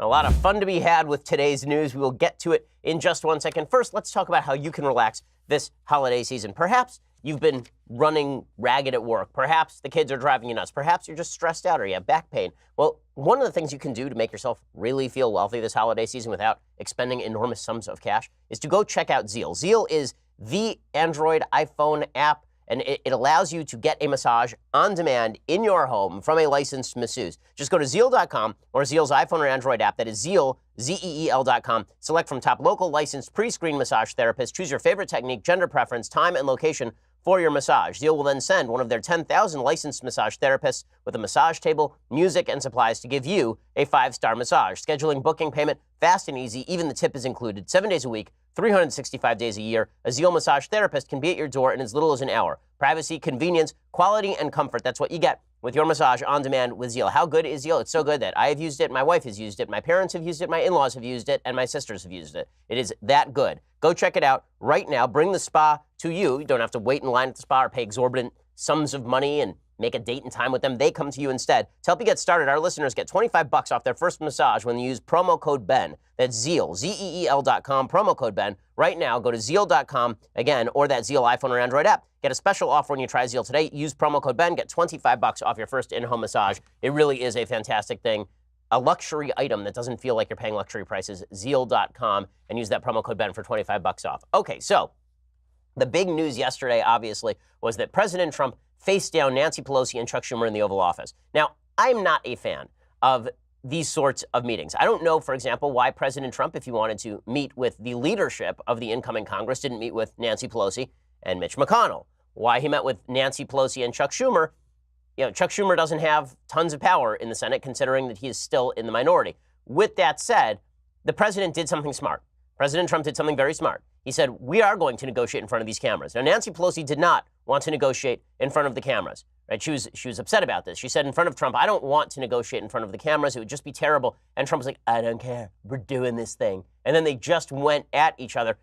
A lot of fun to be had with today's news. We will get to it in just 1 second. First, let's talk about how you can relax this holiday season. Perhaps you've been running ragged at work. Perhaps the kids are driving you nuts. Perhaps you're just stressed out or you have back pain. Well, one of the things you can do to make yourself really feel wealthy this holiday season without expending enormous sums of cash is to go check out Zeal. Zeal is the Android iPhone app, and it allows you to get a massage on demand in your home from a licensed masseuse. Just go to Zeal.com or Zeal's iPhone or Android app. That is Zeal, Zeel.com. Select from top local licensed pre-screened massage therapists. Choose your favorite technique, gender preference, time, and location for your massage. Zeal will then send one of their 10,000 licensed massage therapists with a massage table, music, and supplies to give you a 5-star massage. Scheduling, booking, payment, fast and easy. Even the tip is included. 7 days a week, 365 days a year. A Zeal massage therapist can be at your door in as little as an hour. Privacy, convenience, quality, and comfort. That's what you get with your massage on demand with Zeal. How good is Zeal? It's so good that I have used it, my wife has used it, my parents have used it, my in-laws have used it, and my sisters have used it. It is that good. Go check it out right now. Bring the spa to you. You don't have to wait in line at the spa or pay exorbitant sums of money and make a date and time with them. They come to you instead. To help you get started, our listeners get $25 off their first massage when they use promo code BEN. That's Zeal, Zeel.com, promo code BEN. Right now, go to Zeal.com, again, or that Zeal iPhone or Android app. Get a special offer when you try Zeal today. Use promo code BEN. Get $25 off your first in-home massage. It really is a fantastic thing. A luxury item that doesn't feel like you're paying luxury prices. Zeal.com, and use that promo code BEN for $25 off. Okay, so the big news yesterday, obviously, was that President Trump faced down Nancy Pelosi and Chuck Schumer in the Oval Office. Now, I'm not a fan of these sorts of meetings. I don't know, for example, why President Trump, if he wanted to meet with the leadership of the incoming Congress, didn't meet with Nancy Pelosi and Mitch McConnell. Why he met with Nancy Pelosi and Chuck Schumer. You know, Chuck Schumer doesn't have tons of power in the Senate, considering that he is still in the minority. With that said, the president did something smart. President Trump did something very smart. He said, we are going to negotiate in front of these cameras. Now, Nancy Pelosi did not want to negotiate in front of the cameras. Right? She was upset about this. She said in front of Trump, I don't want to negotiate in front of the cameras. It would just be terrible. And Trump was like, I don't care. We're doing this thing. And then they just went at each other.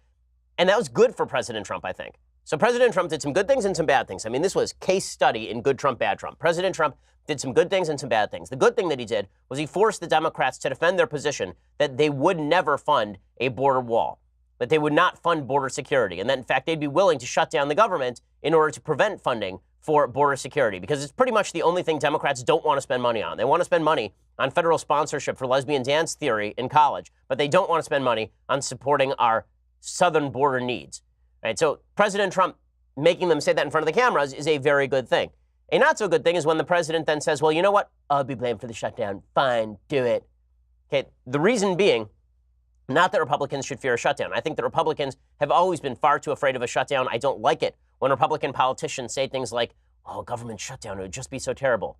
And that was good for President Trump, I think. So President Trump did some good things and some bad things. I mean, this was case study in good Trump, bad Trump. President Trump did some good things and some bad things. The good thing that he did was he forced the Democrats to defend their position that they would never fund a border wall, that they would not fund border security, and that, in fact, they'd be willing to shut down the government in order to prevent funding for border security, because it's pretty much the only thing Democrats don't want to spend money on. They want to spend money on federal sponsorship for lesbian dance theory in college, but they don't want to spend money on supporting our southern border needs. Right? So President Trump making them say that in front of the cameras is a very good thing. A not so good thing is when the president then says, well, you know what? I'll be blamed for the shutdown. Fine, do it. Okay, the reason being, not that Republicans should fear a shutdown. I think that Republicans have always been far too afraid of a shutdown. I don't like it when Republican politicians say things like, oh, government shutdown, it would just be so terrible.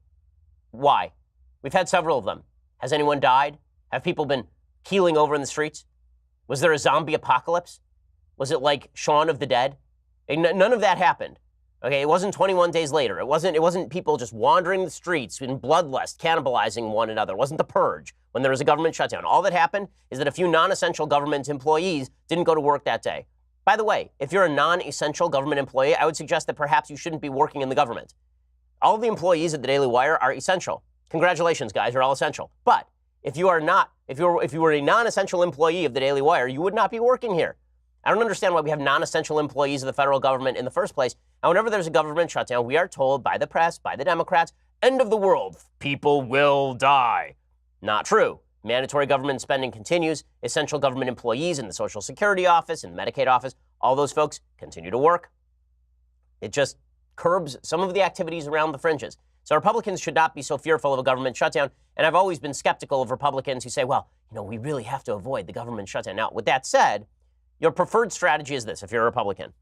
Why? We've had several of them. Has anyone died? Have people been keeling over in the streets? Was there a zombie apocalypse? Was it like Shaun of the Dead? None of that happened. Okay, it wasn't 21 days later. It wasn't people just wandering the streets in bloodlust, cannibalizing one another. It wasn't the purge when there was a government shutdown. All that happened is that a few non-essential government employees didn't go to work that day. By the way, if you're a non-essential government employee, I would suggest that perhaps you shouldn't be working in the government. All of the employees at the Daily Wire are essential. Congratulations, guys, you're all essential. But if you were a non-essential employee of the Daily Wire, you would not be working here. I don't understand why we have non-essential employees of the federal government in the first place. And whenever there's a government shutdown, we are told by the press, by the Democrats, end of the world, people will die. Not true. Mandatory government spending continues. Essential government employees in the Social Security office, in the Medicaid office, all those folks continue to work. It just curbs some of the activities around the fringes. So Republicans should not be so fearful of a government shutdown. And I've always been skeptical of Republicans who say, well, we really have to avoid the government shutdown. Now, with that said, your preferred strategy is this, if you're a Republican.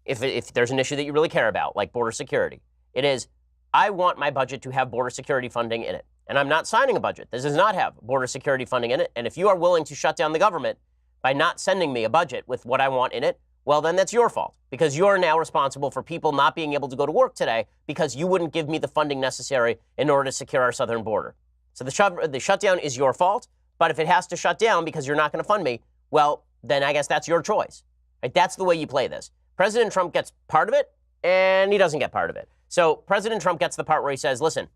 If there's an issue that you really care about, like border security, it is, I want my budget to have border security funding in it. And I'm not signing a budget. This does not have border security funding in it. And if you are willing to shut down the government by not sending me a budget with what I want in it, well, then that's your fault, because you're now responsible for people not being able to go to work today because you wouldn't give me the funding necessary in order to secure our southern border. So the shutdown is your fault, but if it has to shut down because you're not going to fund me, well, then I guess that's your choice. Right? That's the way you play this. President Trump gets part of it, and he doesn't get part of it. So President Trump gets the part where he says, listen,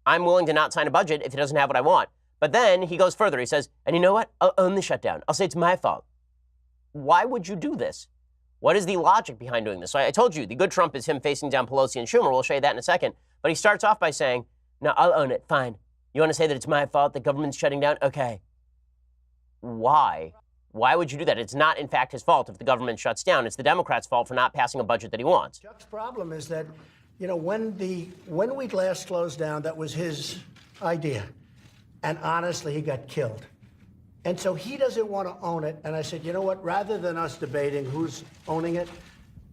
I'm willing to not sign a budget if he doesn't have what I want, But then he goes further. He says, and you know what? I'll own the shutdown. I'll say it's my fault. Why would you do this? What is the logic behind doing this? So I told you, the good Trump is him facing down Pelosi and Schumer. We'll show you that in a second. But he starts off by saying, no, I'll own it. Fine. You want to say that it's my fault the government's shutting down? Okay. Why? Why would you do that? It's not, in fact, his fault if the government shuts down. It's the Democrats' fault for not passing a budget that he wants. Chuck's problem is that, you know, when we last closed down, that was his idea. And honestly, he got killed. And so he doesn't want to own it. And I said, you know what? Rather than us debating who's owning it,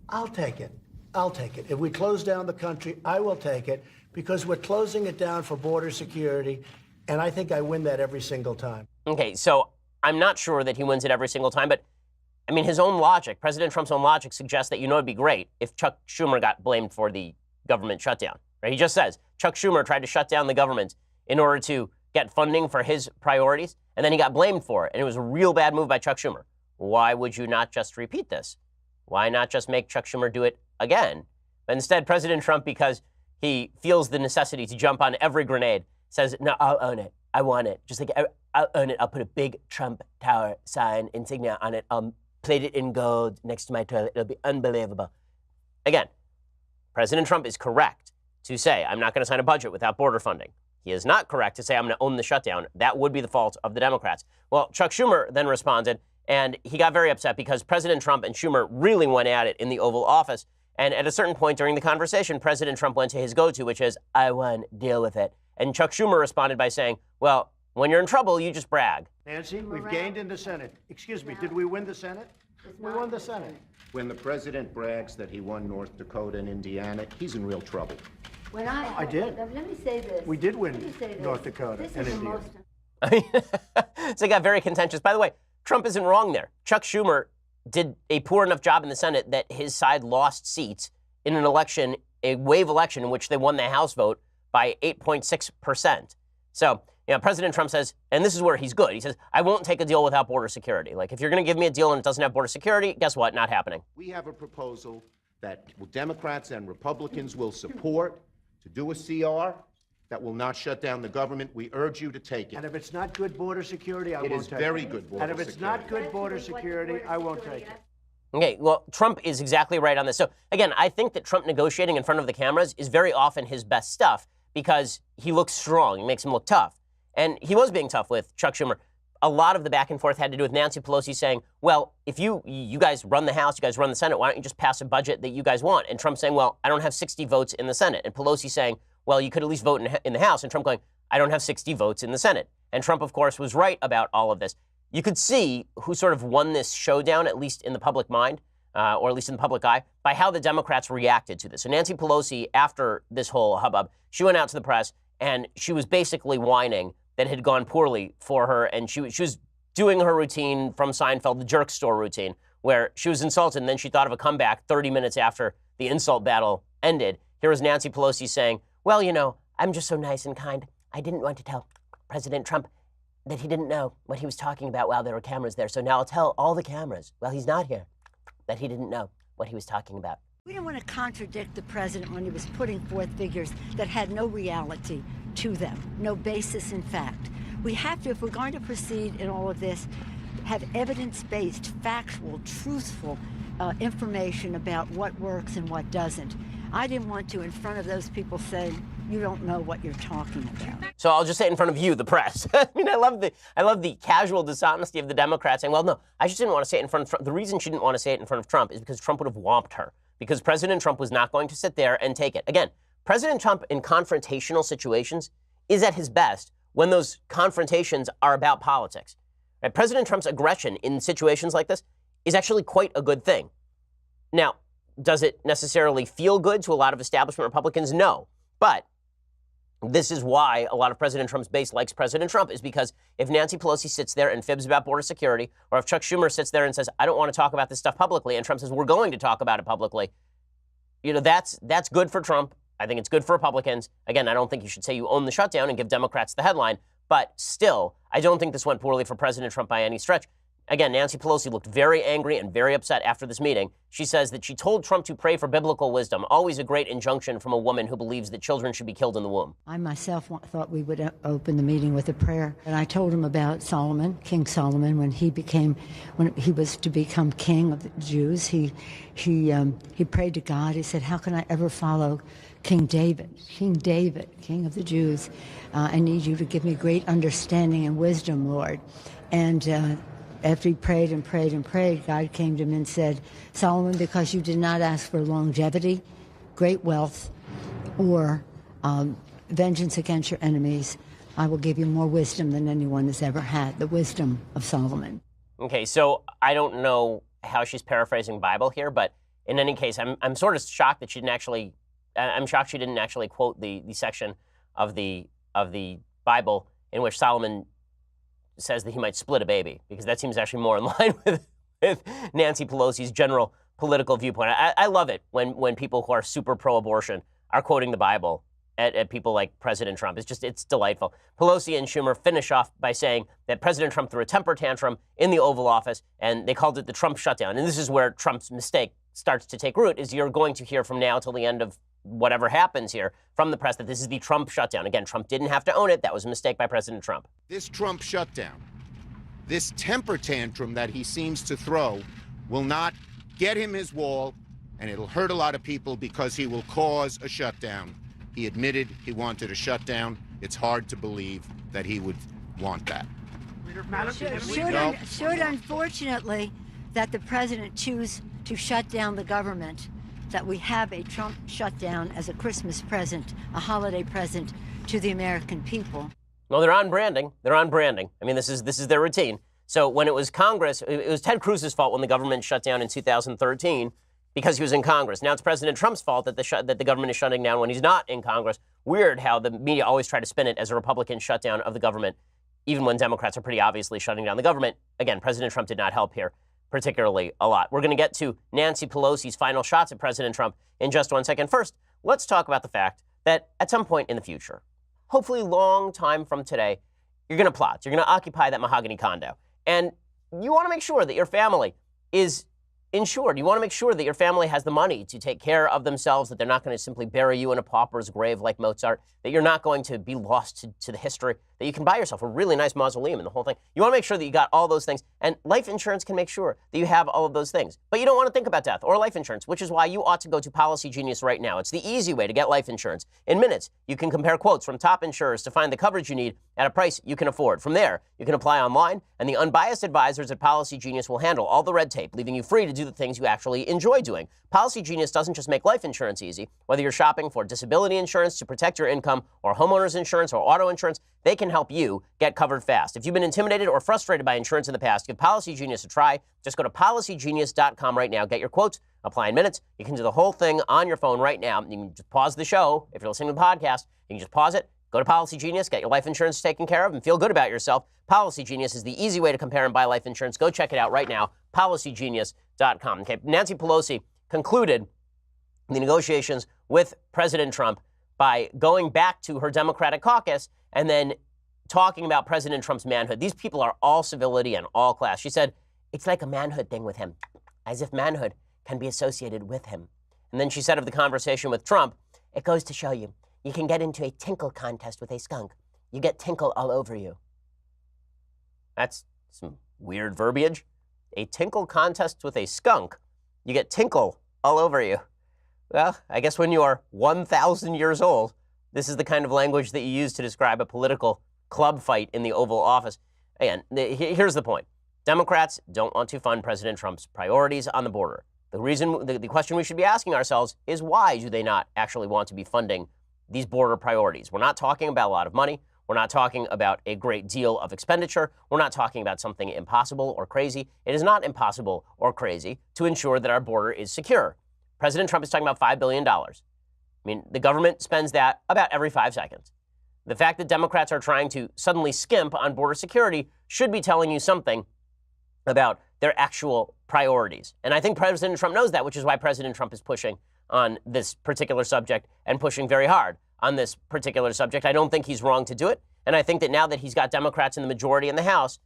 I'll take it. I'll take it. If we close down the country, I will take it because we're closing it down for border security. And I think I win that every single time. Okay, so I'm not sure that he wins it every single time, but I mean, his own logic, President Trump's own logic suggests that, you know, it'd be great if Chuck Schumer got blamed for the government shutdown, right? He just says Chuck Schumer tried to shut down the government in order to get funding for his priorities, and then he got blamed for it, and it was a real bad move by Chuck Schumer. Why would you not just repeat this? Why not just make Chuck Schumer do it again? But instead, President Trump, because he feels the necessity to jump on every grenade, says, no, I'll own it. I want it. Just like, I'll own it. I'll put a big Trump Tower sign insignia on it. I'll plate it in gold next to my toilet. It'll be unbelievable. Again, President Trump is correct to say, I'm not going to sign a budget without border funding. He is not correct to say, I'm going to own the shutdown. That would be the fault of the Democrats. Well, Chuck Schumer then responded, and he got very upset because President Trump and Schumer really went at it in the Oval Office. And at a certain point during the conversation, President Trump went to his go-to, which is, I won, deal with it. And Chuck Schumer responded by saying, well, when you're in trouble, you just brag. Nancy, we've gained in the Senate. Excuse me, did we win the Senate? We won the Senate. When the president brags that he won North Dakota and Indiana, he's in real trouble. When I did. Let me say this. We did win North Dakota This and is the Indiana. most. I mean, so it got very contentious. By the way, Trump isn't wrong there. Chuck Schumer did a poor enough job in the Senate that his side lost seats in an election, a wave election in which they won the House vote by 8.6%. So, you know, President Trump says, and this is where he's good, he says, I won't take a deal without border security. Like, if you're going to give me a deal and it doesn't have border security, guess what? Not happening. We have a proposal that Democrats and Republicans will support to do a CR that will not shut down the government. We urge you to take And it. if it's not good border security, I won't take it. It is very good border And if it's not security. good border security, I won't take it. Okay, well, Trump is exactly right on this. So, again, I think that Trump negotiating in front of the cameras is very often his best stuff because he looks strong. He makes him look tough. And he was being tough with Chuck Schumer. A lot of the back and forth had to do with Nancy Pelosi saying, well, if you guys run the House, you guys run the Senate, why don't you just pass a budget that you guys want? And Trump saying, well, I don't have 60 votes in the Senate. And Pelosi saying, well, you could at least vote in the House. And Trump going, I don't have 60 votes in the Senate. And Trump, of course, was right about all of this. You could see who sort of won this showdown, at least in the public mind, or at least in the public eye, by how the Democrats reacted to this. So Nancy Pelosi, after this whole hubbub, she went out to the press and she was basically whining that it had gone poorly for her. And she was doing her routine from Seinfeld, the jerk store routine, where she was insulted and then she thought of a comeback 30 minutes after the insult battle ended. Here was Nancy Pelosi saying, well, you know, I'm just so nice and kind. I didn't want to tell President Trump that he didn't know what he was talking about while there were cameras there. So now I'll tell all the cameras, while he's not here, that he didn't know what he was talking about. We didn't want to contradict the president when he was putting forth figures that had no reality to them, no basis in fact. We have to, if we're going to proceed in all of this, have evidence-based, factual, truthful information about what works and what doesn't. I didn't want to, in front of those people, say, you don't know what you're talking about. So I'll just say it in front of you, the press. I mean, I love the casual dishonesty of the Democrats saying, well, no, I just didn't want to say it in front of Trump. The reason she didn't want to say it in front of Trump is because Trump would have whomped her, because President Trump was not going to sit there and take it. Again, President Trump in confrontational situations is at his best when those confrontations are about politics. Right? President Trump's aggression in situations like this is actually quite a good thing. Now, does it necessarily feel good to a lot of establishment Republicans? No. But this is why a lot of President Trump's base likes President Trump, is because if Nancy Pelosi sits there and fibs about border security, or if Chuck Schumer sits there and says, I don't want to talk about this stuff publicly, and Trump says, we're going to talk about it publicly, you know, that's good for Trump. I think it's good for Republicans. Again, I don't think you should say you own the shutdown and give Democrats the headline, but still, I don't think this went poorly for President Trump by any stretch. Again, Nancy Pelosi looked very angry and very upset after this meeting. She says that she told Trump to pray for biblical wisdom, always a great injunction from a woman who believes that children should be killed in the womb. I myself thought we would open the meeting with a prayer. And I told him about Solomon, King Solomon, when he was to become king of the Jews. He prayed to God. He said, how can I ever follow King David, King of the Jews? I need you to give me great understanding and wisdom, Lord. And after he prayed and prayed and prayed, God came to him and said, Solomon, because you did not ask for longevity, great wealth, or vengeance against your enemies, I will give you more wisdom than anyone has ever had, the wisdom of Solomon. Okay, so I don't know how she's paraphrasing Bible here, but in any case, I'm sort of shocked that she didn't actually, I'm shocked she didn't actually quote the section of the Bible in which Solomon says that he might split a baby, because that seems actually more in line with Nancy Pelosi's general political viewpoint. I love it when people who are super pro-abortion are quoting the Bible at people like President Trump. It's delightful. Pelosi and Schumer finish off by saying that President Trump threw a temper tantrum in the Oval Office, and they called it the Trump shutdown. And this is where Trump's mistake starts to take root, is you're going to hear from now till the end of whatever happens here from the press that this is the Trump shutdown. Again, Trump didn't have to own it. That was a mistake by President Trump. This Trump shutdown, this temper tantrum that he seems to throw, will not get him his wall, and it'll hurt a lot of people because he will cause a shutdown. He admitted he wanted a shutdown. It's hard to believe that he would want that. Should unfortunately that the president choose to shut down the government, that we have a Trump shutdown as a Christmas present, a holiday present to the American people. Well, they're on branding. I mean, this is their routine. So when it was Congress, it was Ted Cruz's fault when the government shut down in 2013 because he was in Congress. Now it's President Trump's fault that the government is shutting down when he's not in Congress. Weird how the media always try to spin it as a Republican shutdown of the government, even when Democrats are pretty obviously shutting down the government. Again, President Trump did not help here particularly a lot. We're going to get to Nancy Pelosi's final shots at President Trump in just 1 second. First, let's talk about the fact that at some point in the future, hopefully long time from today, you're going to plot. You're going to occupy that mahogany condo. And you want to make sure that your family is insured. You want to make sure that your family has the money to take care of themselves, that they're not going to simply bury you in a pauper's grave like Mozart, that you're not going to be lost to the history, that you can buy yourself a really nice mausoleum and the whole thing. You want to make sure that you got all those things. And life insurance can make sure that you have all of those things. But you don't want to think about death or life insurance, which is why you ought to go to Policy Genius right now. It's the easy way to get life insurance. In minutes, you can compare quotes from top insurers to find the coverage you need at a price you can afford. From there, you can apply online, and the unbiased advisors at Policy Genius will handle all the red tape, leaving you free to do the things you actually enjoy doing. Policy Genius doesn't just make life insurance easy. Whether you're shopping for disability insurance to protect your income, or homeowners insurance or auto insurance, they can help you get covered fast. If you've been intimidated or frustrated by insurance in the past, give Policy Genius a try. Just go to policygenius.com right now. Get your quotes, apply in minutes. You can do the whole thing on your phone right now. You can just pause the show. If you're listening to the podcast, you can just pause it, go to Policy Genius, get your life insurance taken care of, and feel good about yourself. Policy Genius is the easy way to compare and buy life insurance. Go check it out right now, policygenius.com. Okay, Nancy Pelosi concluded the negotiations with President Trump by going back to her Democratic caucus and then talking about President Trump's manhood. These people are all civility and all class. She said, it's like a manhood thing with him, as if manhood can be associated with him. And then she said of the conversation with Trump, it goes to show you, you can get into a tinkle contest with a skunk. You get tinkle all over you. That's some weird verbiage. A tinkle contest with a skunk. You get tinkle all over you. Well, I guess when you are 1,000 years old, this is the kind of language that you use to describe a political club fight in the Oval Office. Again, here's the point. Democrats don't want to fund President Trump's priorities on the border. The question we should be asking ourselves is, why do they not actually want to be funding these border priorities? We're not talking about a lot of money. We're not talking about a great deal of expenditure. We're not talking about something impossible or crazy. It is not impossible or crazy to ensure that our border is secure. President Trump is talking about $5 billion. I mean, the government spends that about every 5 seconds. The fact that Democrats are trying to suddenly skimp on border security should be telling you something about their actual priorities. And I think President Trump knows that, which is why President Trump is pushing on this particular subject and pushing very hard on this particular subject. I don't think he's wrong to do it. And I think that now that he's got Democrats in the majority in the House,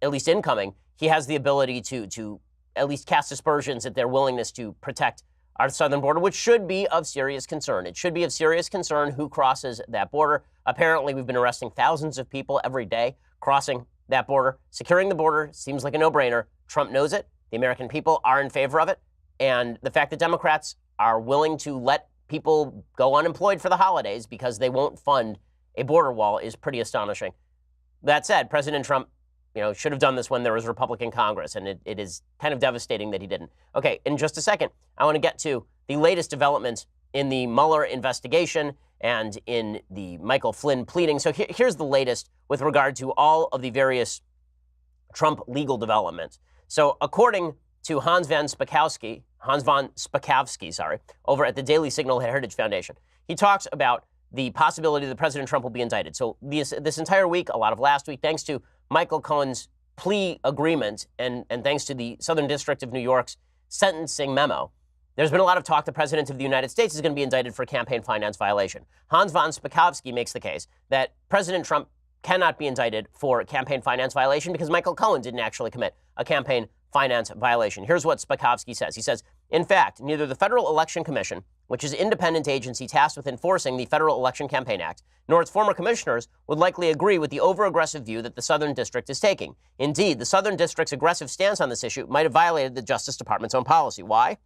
at least incoming, he has the ability to at least cast aspersions at their willingness to protect our southern border, which should be of serious concern. It should be of serious concern who crosses that border. Apparently, we've been arresting thousands of people every day crossing that border. Securing the border seems like a no-brainer. Trump knows it. The American people are in favor of it. And the fact that Democrats are willing to let people go unemployed for the holidays because they won't fund a border wall is pretty astonishing. That said, President Trump, should have done this when there was Republican Congress, and it is kind of devastating that he didn't. Okay, in just a second, I want to get to the latest developments in the Mueller investigation and in the Michael Flynn pleading. So here's the latest with regard to all of the various Trump legal developments. So according to Hans von Spakovsky, over at the Daily Signal Heritage Foundation, he talks about the possibility that President Trump will be indicted. So this entire week, a lot of last week, thanks to Michael Cohen's plea agreement and thanks to the Southern District of New York's sentencing memo, there's been a lot of talk the President of the United States is going to be indicted for campaign finance violation. Hans von Spakovsky makes the case that President Trump cannot be indicted for campaign finance violation because Michael Cohen didn't actually commit a campaign finance violation. Here's what Spakovsky says. He says, in fact, neither the Federal Election Commission, which is an independent agency tasked with enforcing the Federal Election Campaign Act, nor its former commissioners would likely agree with the over-aggressive view that the Southern District is taking. Indeed, the Southern District's aggressive stance on this issue might have violated the Justice Department's own policy. Why?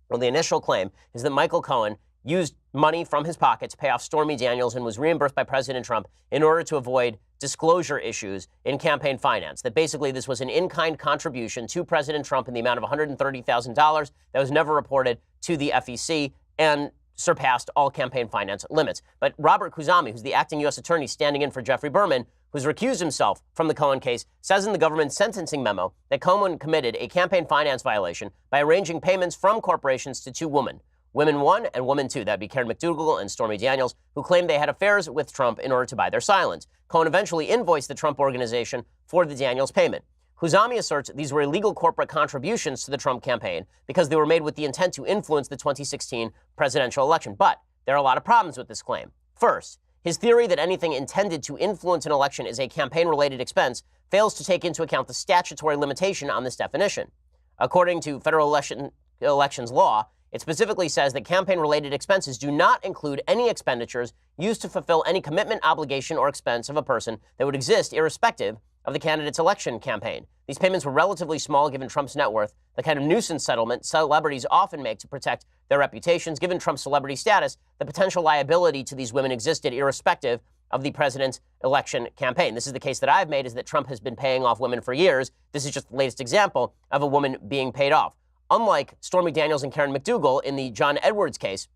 Well, the initial claim is that Michael Cohen used money from his pocket to pay off Stormy Daniels and was reimbursed by President Trump in order to avoid disclosure issues in campaign finance. That basically this was an in-kind contribution to President Trump in the amount of $130,000 that was never reported to the FEC and surpassed all campaign finance limits. But Robert Khuzami, who's the acting U.S. attorney standing in for Jeffrey Berman, who's recused himself from the Cohen case, says in the government's sentencing memo that Cohen committed a campaign finance violation by arranging payments from corporations to two women. Women 1 and Woman 2, that'd be Karen McDougal and Stormy Daniels, who claimed they had affairs with Trump in order to buy their silence. Cohen eventually invoiced the Trump organization for the Daniels payment. Khuzami asserts these were illegal corporate contributions to the Trump campaign because they were made with the intent to influence the 2016 presidential election. But there are a lot of problems with this claim. First, his theory that anything intended to influence an election is a campaign-related expense fails to take into account the statutory limitation on this definition. According to federal elections law, it specifically says that campaign-related expenses do not include any expenditures used to fulfill any commitment, obligation, or expense of a person that would exist irrespective of the candidate's election campaign. These payments were relatively small given Trump's net worth, the kind of nuisance settlement celebrities often make to protect their reputations. Given Trump's celebrity status, the potential liability to these women existed irrespective of the president's election campaign. This is the case that I've made, is that Trump has been paying off women for years. This is just the latest example of a woman being paid off. Unlike Stormy Daniels and Karen McDougal in the John Edwards case,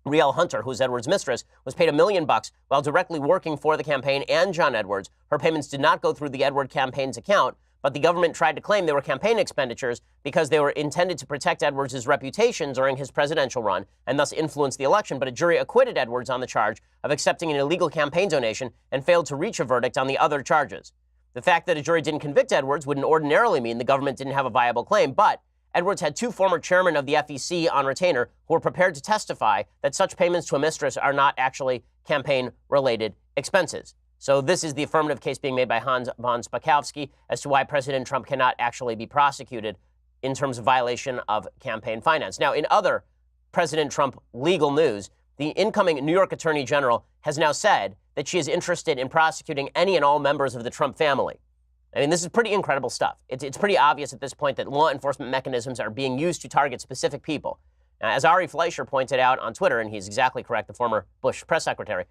Rielle Hunter, who's Edwards' mistress, was paid $1 million while directly working for the campaign and John Edwards. Her payments did not go through the Edward campaign's account, but the government tried to claim they were campaign expenditures because they were intended to protect Edwards' reputation during his presidential run and thus influence the election. But a jury acquitted Edwards on the charge of accepting an illegal campaign donation and failed to reach a verdict on the other charges. The fact that a jury didn't convict Edwards wouldn't ordinarily mean the government didn't have a viable claim, but Edwards had two former chairmen of the FEC on retainer who were prepared to testify that such payments to a mistress are not actually campaign-related expenses. So this is the affirmative case being made by Hans von Spakovsky as to why President Trump cannot actually be prosecuted in terms of violation of campaign finance. Now, in other President Trump legal news, the incoming New York Attorney General has now said that she is interested in prosecuting any and all members of the Trump family. I mean, this is pretty incredible stuff. It's pretty obvious at this point that law enforcement mechanisms are being used to target specific people. Now, as Ari Fleischer pointed out on Twitter, and he's exactly correct, the former Bush press secretary,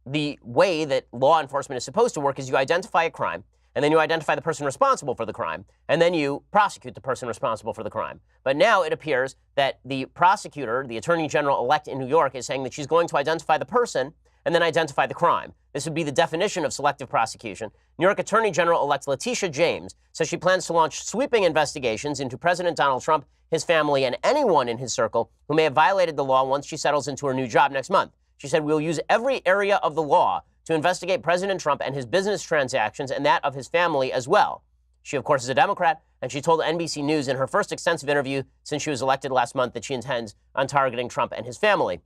the way that law enforcement is supposed to work is you identify a crime, and then you identify the person responsible for the crime, and then you prosecute the person responsible for the crime. But now it appears that the prosecutor, the Attorney General-elect in New York, is saying that she's going to identify the person and then identify the crime. This would be the definition of selective prosecution. New York Attorney General-elect Letitia James says she plans to launch sweeping investigations into President Donald Trump, his family, and anyone in his circle who may have violated the law once she settles into her new job next month. She said, "We'll use every area of the law to investigate President Trump and his business transactions and that of his family as well." She, of course, is a Democrat, and she told NBC News in her first extensive interview since she was elected last month that she intends on targeting Trump and his family.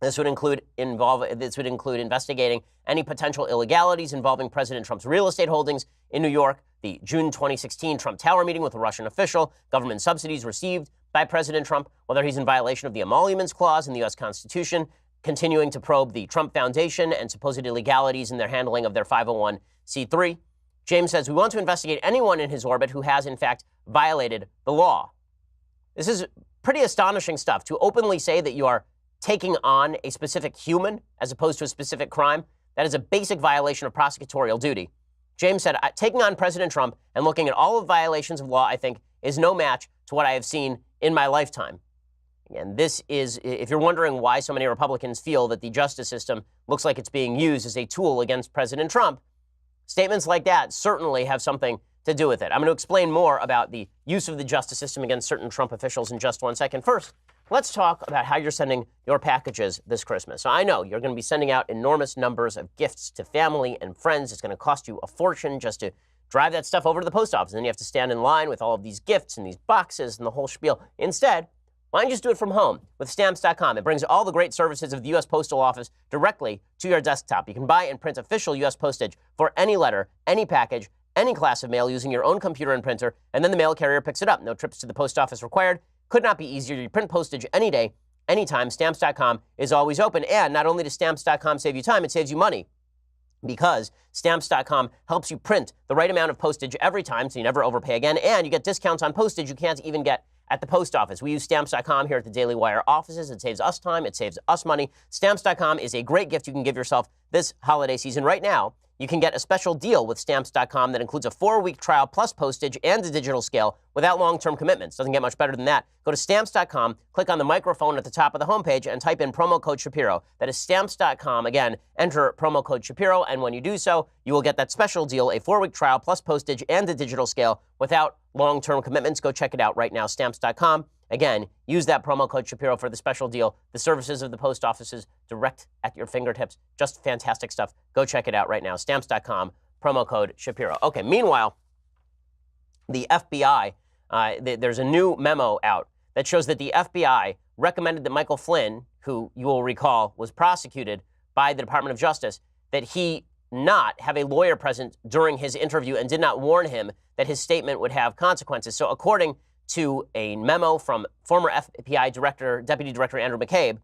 This would include investigating any potential illegalities involving President Trump's real estate holdings in New York, the June 2016 Trump Tower meeting with a Russian official, government subsidies received by President Trump, whether he's in violation of the Emoluments Clause in the U.S. Constitution, continuing to probe the Trump Foundation and supposed illegalities in their handling of their 501c3. James says, we want to investigate anyone in his orbit who has, in fact, violated the law. This is pretty astonishing stuff, to openly say that you are taking on a specific human as opposed to a specific crime. That is a basic violation of prosecutorial duty. James said, taking on President Trump and looking at all of violations of law, I think, is no match to what I have seen in my lifetime. And this is, if you're wondering why so many Republicans feel that the justice system looks like it's being used as a tool against President Trump, statements like that certainly have something to do with it. I'm going to explain more about the use of the justice system against certain Trump officials in just 1 second. First, let's talk about how you're sending your packages this Christmas. So I know you're going to be sending out enormous numbers of gifts to family and friends. It's going to cost you a fortune just to drive that stuff over to the post office. And then you have to stand in line with all of these gifts and these boxes and the whole spiel. Instead, why don't you just do it from home with Stamps.com? It brings all the great services of the U.S. Postal Office directly to your desktop. You can buy and print official U.S. postage for any letter, any package, any class of mail using your own computer and printer, and then the mail carrier picks it up. No trips to the post office required. Could not be easier. You print postage any day, anytime. Stamps.com is always open. And not only does Stamps.com save you time, it saves you money, because Stamps.com helps you print the right amount of postage every time, so you never overpay again, and you get discounts on postage you can't even get at the post office. We use Stamps.com here at the Daily Wire offices. It saves us time. It saves us money. Stamps.com is a great gift you can give yourself this holiday season. Right now, you can get a special deal with Stamps.com that includes a 4-week trial plus postage and a digital scale without long-term commitments. Doesn't get much better than that. Go to Stamps.com, click on the microphone at the top of the homepage, and type in promo code Shapiro. That is Stamps.com. Again, enter promo code Shapiro, and when you do so, you will get that special deal, a 4-week trial plus postage and a digital scale without long-term commitments. Go check it out right now, Stamps.com. Again, use that promo code Shapiro for the special deal. The services of the post offices direct at your fingertips. Just fantastic stuff. Go check it out right now. Stamps.com, promo code Shapiro. Okay, meanwhile, the FBI, there's a new memo out that shows that the FBI recommended that Michael Flynn, who you will recall was prosecuted by the Department of Justice, that he not have a lawyer present during his interview and did not warn him that his statement would have consequences. So according to a memo from former FBI Deputy Director Andrew McCabe,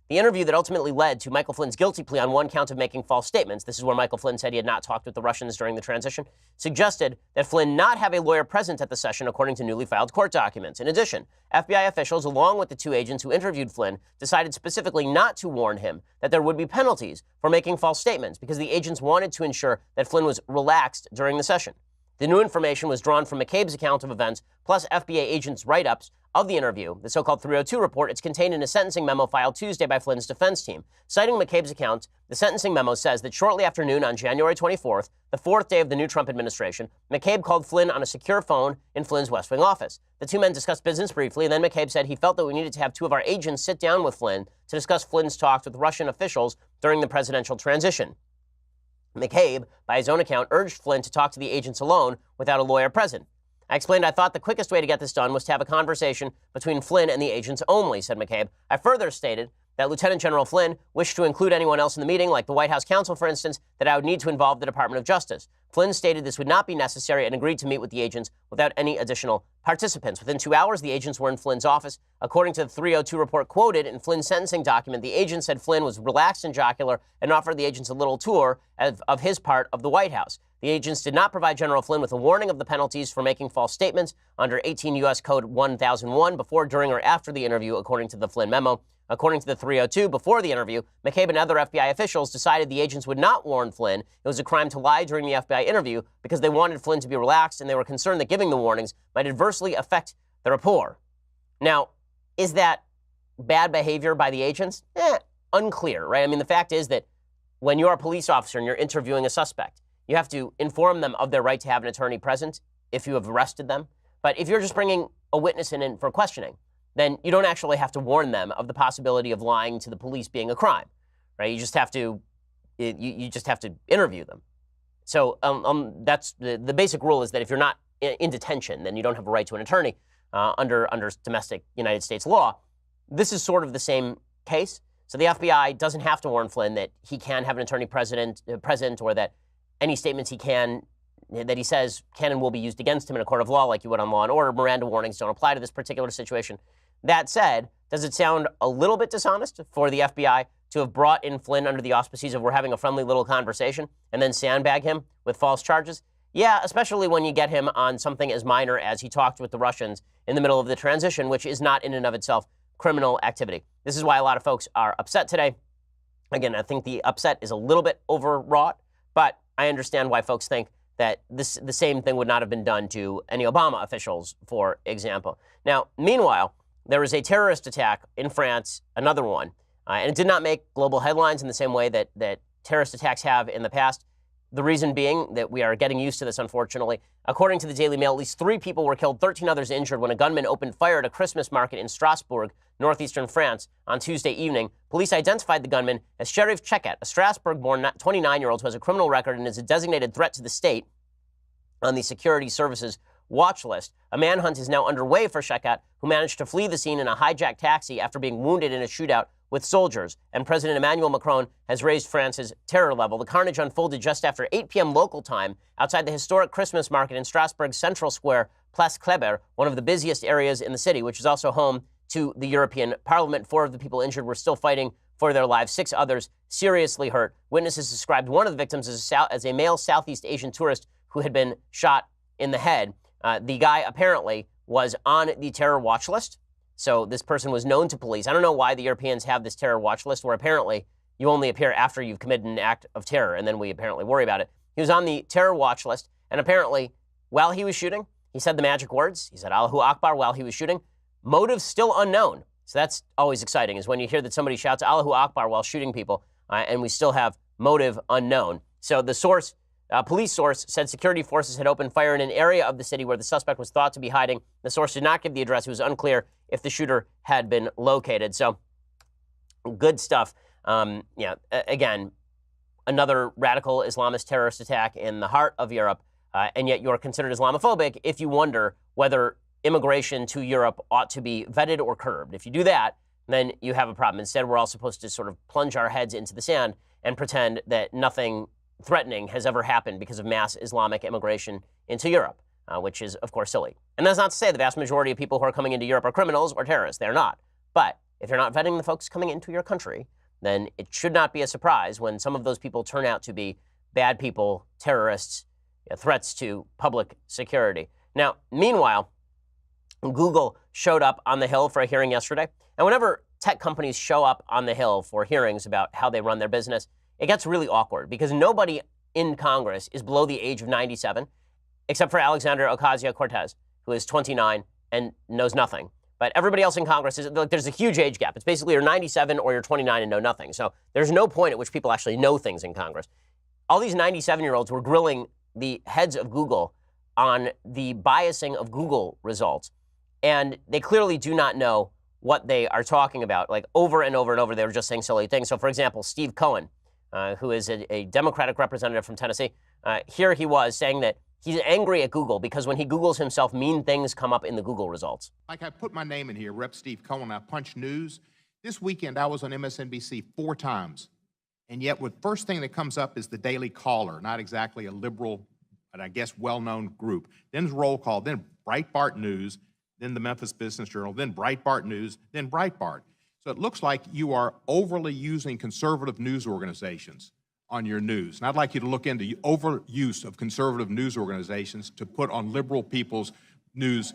the interview that ultimately led to Michael Flynn's guilty plea on one count of making false statements — this is where Michael Flynn said he had not talked with the Russians during the transition — suggested that Flynn not have a lawyer present at the session, according to newly filed court documents. In addition, FBI officials, along with the two agents who interviewed Flynn, decided specifically not to warn him that there would be penalties for making false statements, because the agents wanted to ensure that Flynn was relaxed during the session. The new information was drawn from McCabe's account of events, plus FBI agents' write-ups of the interview, the so-called 302 report. It's contained in a sentencing memo filed Tuesday by Flynn's defense team. Citing McCabe's account, the sentencing memo says that shortly after noon on January 24th, the fourth day of the new Trump administration, McCabe called Flynn on a secure phone in Flynn's West Wing office. The two men discussed business briefly, and then McCabe said he felt that we needed to have two of our agents sit down with Flynn to discuss Flynn's talks with Russian officials during the presidential transition. McCabe, by his own account, urged Flynn to talk to the agents alone without a lawyer present. I explained I thought the quickest way to get this done was to have a conversation between Flynn and the agents only, said McCabe. I further stated that Lieutenant General Flynn wished to include anyone else in the meeting, like the White House counsel, for instance, that I would need to involve the Department of Justice. Flynn stated this would not be necessary and agreed to meet with the agents without any additional participants. Within 2 hours, the agents were in Flynn's office. According to the 302 report quoted in Flynn's sentencing document, the agent said Flynn was relaxed and jocular and offered the agents a little tour of his part of the White House. The agents did not provide General Flynn with a warning of the penalties for making false statements under 18 U.S. Code 1001 before, during, or after the interview, according to the Flynn memo. According to the 302, before the interview, McCabe and other FBI officials decided the agents would not warn Flynn it was a crime to lie during the FBI interview because they wanted Flynn to be relaxed, and they were concerned that giving the warnings might adversely affect the rapport. Now, is that bad behavior by the agents? Unclear, right? I mean, the fact is that when you're a police officer and you're interviewing a suspect, you have to inform them of their right to have an attorney present if you have arrested them. But if you're just bringing a witness in for questioning, then you don't actually have to warn them of the possibility of lying to the police being a crime, right? You just have to interview them. So that's the basic rule, is that if you're not in detention, then you don't have a right to an attorney under domestic United States law. This is sort of the same case. So the FBI doesn't have to warn Flynn that he can have an attorney present, or that any statements that he says can and will be used against him in a court of law, like you would on Law and Order. Miranda warnings don't apply to this particular situation. That said, does it sound a little bit dishonest for the FBI to have brought in Flynn under the auspices of we're having a friendly little conversation and then sandbag him with false charges? Yeah, especially when you get him on something as minor as he talked with the Russians in the middle of the transition, which is not in and of itself criminal activity. This is why a lot of folks are upset today. Again, I think the upset is a little bit overwrought, but I understand why folks think that the same thing would not have been done to any Obama officials, for example. Now, meanwhile, there was a terrorist attack in France, another one, and it did not make global headlines in the same way that terrorist attacks have in the past. The reason being that we are getting used to this, unfortunately. According to the Daily Mail, at least 3 people were killed, 13 others injured when a gunman opened fire at a Christmas market in Strasbourg, northeastern France, on Tuesday evening. Police identified the gunman as Sheriff Chekat, a Strasbourg-born 29-year-old who has a criminal record and is a designated threat to the state on the Security Services watch list. A manhunt is now underway for Chekat, who managed to flee the scene in a hijacked taxi after being wounded in a shootout with soldiers, and President Emmanuel Macron has raised France's terror level. The carnage unfolded just after 8 p.m. local time outside the historic Christmas market in Strasbourg's central square, Place Kléber, one of the busiest areas in the city, which is also home to the European Parliament. 4 of the people injured were still fighting for their lives. 6 others seriously hurt. Witnesses described one of the victims as a male Southeast Asian tourist who had been shot in the head. The guy apparently was on the terror watch list. So this person was known to police. I don't know why the Europeans have this terror watch list where apparently you only appear after you've committed an act of terror, and then we apparently worry about it. He was on the terror watch list, and apparently while he was shooting, he said the magic words. He said Allahu Akbar while he was shooting. Motive still unknown. So that's always exciting, is when you hear that somebody shouts Allahu Akbar while shooting people, and we still have motive unknown. So the source, police source, said security forces had opened fire in an area of the city where the suspect was thought to be hiding. The source did not give the address. It was unclear if the shooter had been located. So good stuff. Again, another radical Islamist terrorist attack in the heart of Europe, and yet you're considered Islamophobic if you wonder whether immigration to Europe ought to be vetted or curbed. If you do that, then you have a problem. Instead, we're all supposed to sort of plunge our heads into the sand and pretend that nothing threatening has ever happened because of mass Islamic immigration into Europe, which is, of course, silly. And that's not to say the vast majority of people who are coming into Europe are criminals or terrorists. They're not. But if you're not vetting the folks coming into your country, then it should not be a surprise when some of those people turn out to be bad people, terrorists, threats to public security. Now, meanwhile, Google showed up on the Hill for a hearing yesterday. And whenever tech companies show up on the Hill for hearings about how they run their business, it gets really awkward because nobody in Congress is below the age of 97, except for Alexandria Ocasio-Cortez, who is 29 and knows nothing. But everybody else in Congress is like, there's a huge age gap. It's basically you're 97 or you're 29 and know nothing. So there's no point at which people actually know things in Congress. All these 97-year-olds were grilling the heads of Google on the biasing of Google results. And they clearly do not know what they are talking about. Like over and over and over, they were just saying silly things. So, for example, Steve Cohen, who is a Democratic representative from Tennessee, here he was saying that he's angry at Google because when he Googles himself, mean things come up in the Google results. Like I put my name in here, Rep. Steve Cohen, I Punch News. This weekend, I was on MSNBC 4 times. And yet, the first thing that comes up is the Daily Caller, not exactly a liberal, but I guess well-known group. Then Roll Call, then Breitbart News, then the Memphis Business Journal, then Breitbart News, then Breitbart. So it looks like you are overly using conservative news organizations on your news. And I'd like you to look into overuse of conservative news organizations to put on liberal people's news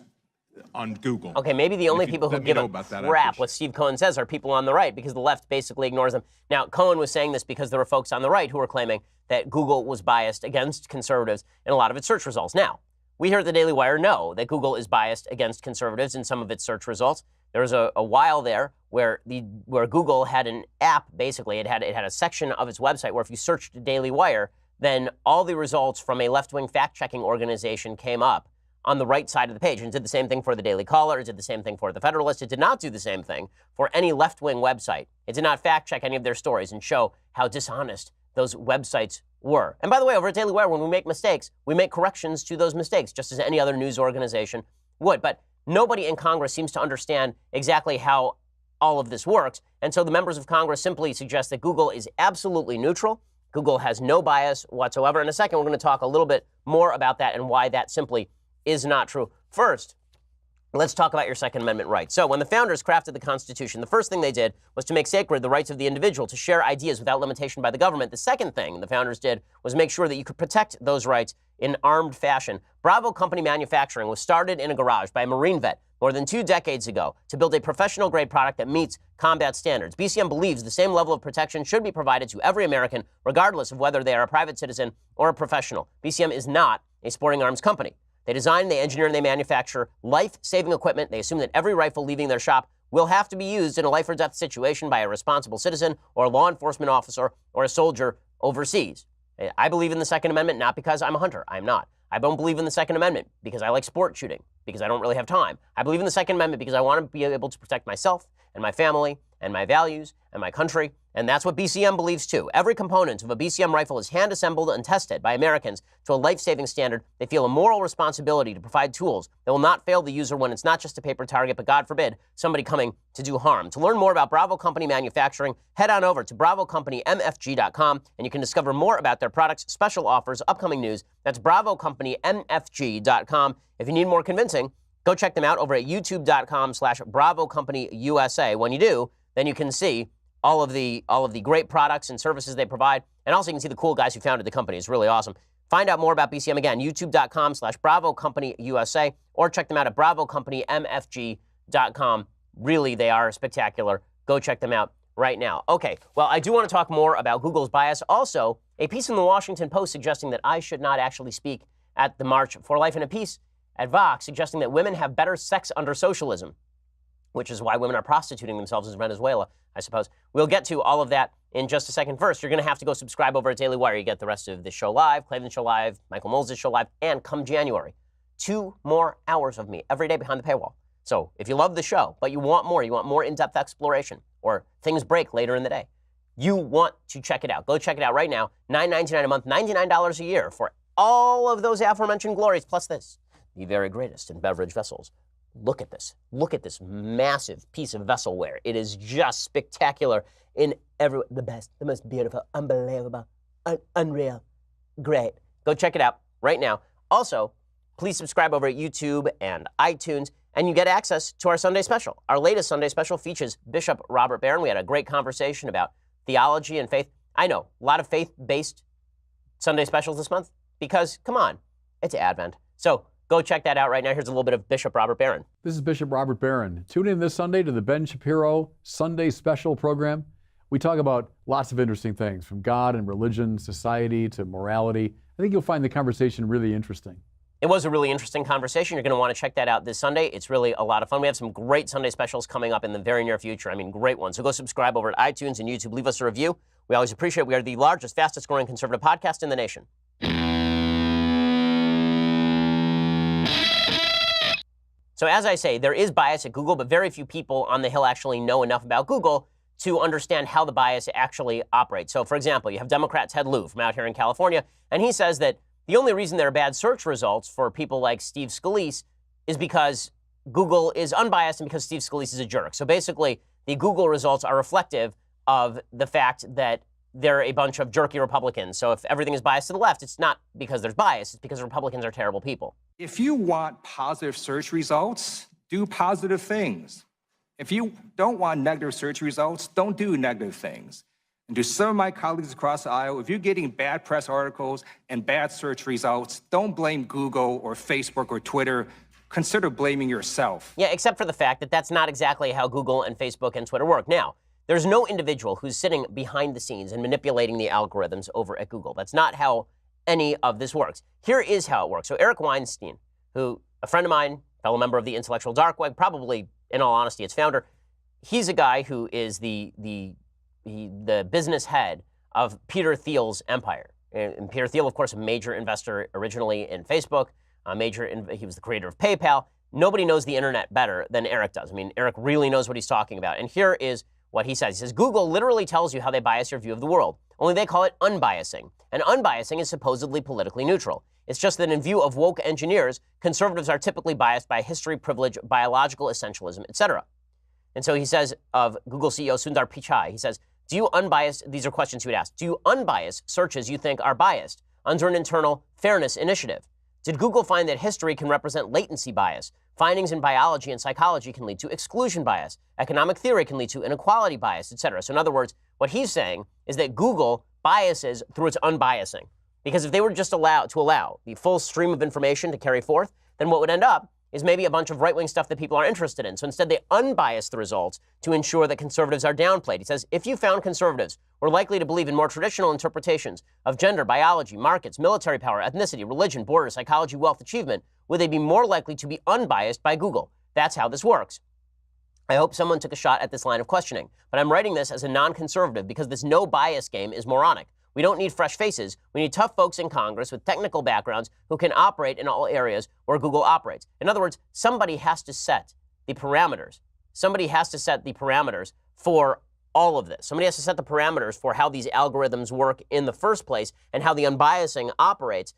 on Google. Okay, maybe the only people who give a crap what Steve Cohen says are people on the right because the left basically ignores them. Now, Cohen was saying this because there were folks on the right who were claiming that Google was biased against conservatives in a lot of its search results. Now, we here at the Daily Wire know that Google is biased against conservatives in some of its search results. There was a while there where Google had an app, basically. It had a section of its website where if you searched Daily Wire, then all the results from a left-wing fact-checking organization came up on the right side of the page. And it did the same thing for the Daily Caller. It did the same thing for the Federalist. It did not do the same thing for any left-wing website. It did not fact-check any of their stories and show how dishonest those websites were. And by the way, over at Daily Wire, when we make mistakes, we make corrections to those mistakes, just as any other news organization would. But nobody in Congress seems to understand exactly how all of this works. And so the members of Congress simply suggest that Google is absolutely neutral. Google has no bias whatsoever. In a second, we're going to talk a little bit more about that and why that simply is not true. First, let's talk about your Second Amendment rights. So when the founders crafted the Constitution, the first thing they did was to make sacred the rights of the individual to share ideas without limitation by the government. The second thing the founders did was make sure that you could protect those rights in armed fashion. Bravo Company Manufacturing was started in a garage by a Marine vet more than 2 decades ago to build a professional-grade product that meets combat standards. BCM believes the same level of protection should be provided to every American, regardless of whether they are a private citizen or a professional. BCM is not a sporting arms company. They design, they engineer, and they manufacture life-saving equipment. They assume that every rifle leaving their shop will have to be used in a life-or-death situation by a responsible citizen or a law enforcement officer or a soldier overseas. I believe in the Second Amendment not because I'm a hunter. I'm not. I don't believe in the Second Amendment because I like sport shooting, because I don't really have time. I believe in the Second Amendment because I want to be able to protect myself and my family and my values and my country. And that's what BCM believes too. Every component of a BCM rifle is hand-assembled and tested by Americans to a life-saving standard. They feel a moral responsibility to provide tools that will not fail the user when it's not just a paper target, but God forbid, somebody coming to do harm. To learn more about Bravo Company Manufacturing, head on over to BravoCompanyMFG.com and you can discover more about their products, special offers, upcoming news. That's BravoCompanyMFG.com. If you need more convincing, go check them out over at YouTube.com/BravoCompanyUSA. When you do, then you can see all of the great products and services they provide. And also you can see the cool guys who founded the company. It's really awesome. Find out more about BCM again, youtube.com/BravoCompanyUSA, or check them out at BravoCompanyMFG.com. Really, they are spectacular. Go check them out right now. Okay, well, I do want to talk more about Google's bias. Also, a piece in the Washington Post suggesting that I should not actually speak at the March for Life, and a piece at Vox suggesting that women have better sex under socialism, which is why women are prostituting themselves in Venezuela, I suppose. We'll get to all of that in just a second. First, you're going to have to go subscribe over at Daily Wire. You get the rest of this show live, Cleveland Show live, Michael Knowles' show live, and come January, 2 more hours of me every day behind the paywall. So if you love the show, but you want more in-depth exploration, or things break later in the day, you want to check it out. Go check it out right now. $9.99 a month, $99 a year for all of those aforementioned glories, plus this, the very greatest in beverage vessels. Look at this. Look at this massive piece of vesselware. It is just spectacular in every the best, the most beautiful, unbelievable, unreal, great. Go check it out right now. Also, please subscribe over at YouTube and iTunes, and you get access to our Sunday special. Our latest Sunday special features Bishop Robert Barron. We had a great conversation about theology and faith. I know, a lot of faith-based Sunday specials this month because, come on, it's Advent. So go check that out right now. Here's a little bit of Bishop Robert Barron. This is Bishop Robert Barron. Tune in this Sunday to the Ben Shapiro Sunday Special program. We talk about lots of interesting things, from God and religion, society to morality. I think you'll find the conversation really interesting. It was a really interesting conversation. You're going to want to check that out this Sunday. It's really a lot of fun. We have some great Sunday specials coming up in the very near future. I mean, great ones. So go subscribe over at iTunes and YouTube. Leave us a review. We always appreciate it. We are the largest, fastest growing conservative podcast in the nation. So as I say, there is bias at Google, but very few people on the Hill actually know enough about Google to understand how the bias actually operates. So for example, you have Democrat Ted Lieu from out here in California, and he says that the only reason there are bad search results for people like Steve Scalise is because Google is unbiased and because Steve Scalise is a jerk. So basically, the Google results are reflective of the fact that they're a bunch of jerky Republicans. So if everything is biased to the left, it's not because there's bias, it's because Republicans are terrible people. If you want positive search results, do positive things. If you don't want negative search results, don't do negative things. And to some of my colleagues across the aisle, if you're getting bad press articles and bad search results, don't blame Google or Facebook or Twitter. Consider blaming yourself. Yeah, except for the fact that that's not exactly how Google and Facebook and Twitter work. Now, there's no individual who's sitting behind the scenes and manipulating the algorithms over at Google. That's not how any of this works. Here is how it works. So Eric Weinstein, who, a friend of mine, fellow member of the Intellectual Dark Web, probably, in all honesty, its founder, he's a guy who is the business head of Peter Thiel's empire. And Peter Thiel, of course, a major investor originally in Facebook, he was the creator of PayPal. Nobody knows the internet better than Eric does. I mean, Eric really knows what he's talking about. And here is what he says. He says, Google literally tells you how they bias your view of the world, only they call it unbiasing. And unbiasing is supposedly politically neutral. It's just that in view of woke engineers, conservatives are typically biased by history, privilege, biological essentialism, etc. And so he says of Google CEO Sundar Pichai, he says, do you unbiased, these are questions he would ask, do you unbiased searches you think are biased under an internal fairness initiative? Did Google find that history can represent latency bias? Findings in biology and psychology can lead to exclusion bias. Economic theory can lead to inequality bias, etc. So in other words, what he's saying is that Google biases through its unbiasing. Because if they were just allowed to allow the full stream of information to carry forth, then what would end up is maybe a bunch of right-wing stuff that people are interested in. So instead, they unbias the results to ensure that conservatives are downplayed. He says, if you found conservatives were likely to believe in more traditional interpretations of gender, biology, markets, military power, ethnicity, religion, border, psychology, wealth, achievement, would they be more likely to be unbiased by Google? That's how this works. I hope someone took a shot at this line of questioning, but I'm writing this as a non-conservative because this no bias game is moronic. We don't need fresh faces. We need tough folks in Congress with technical backgrounds who can operate in all areas where Google operates. In other words, somebody has to set the parameters. Somebody has to set the parameters for all of this. Somebody has to set the parameters for how these algorithms work in the first place and how the unbiasing operates.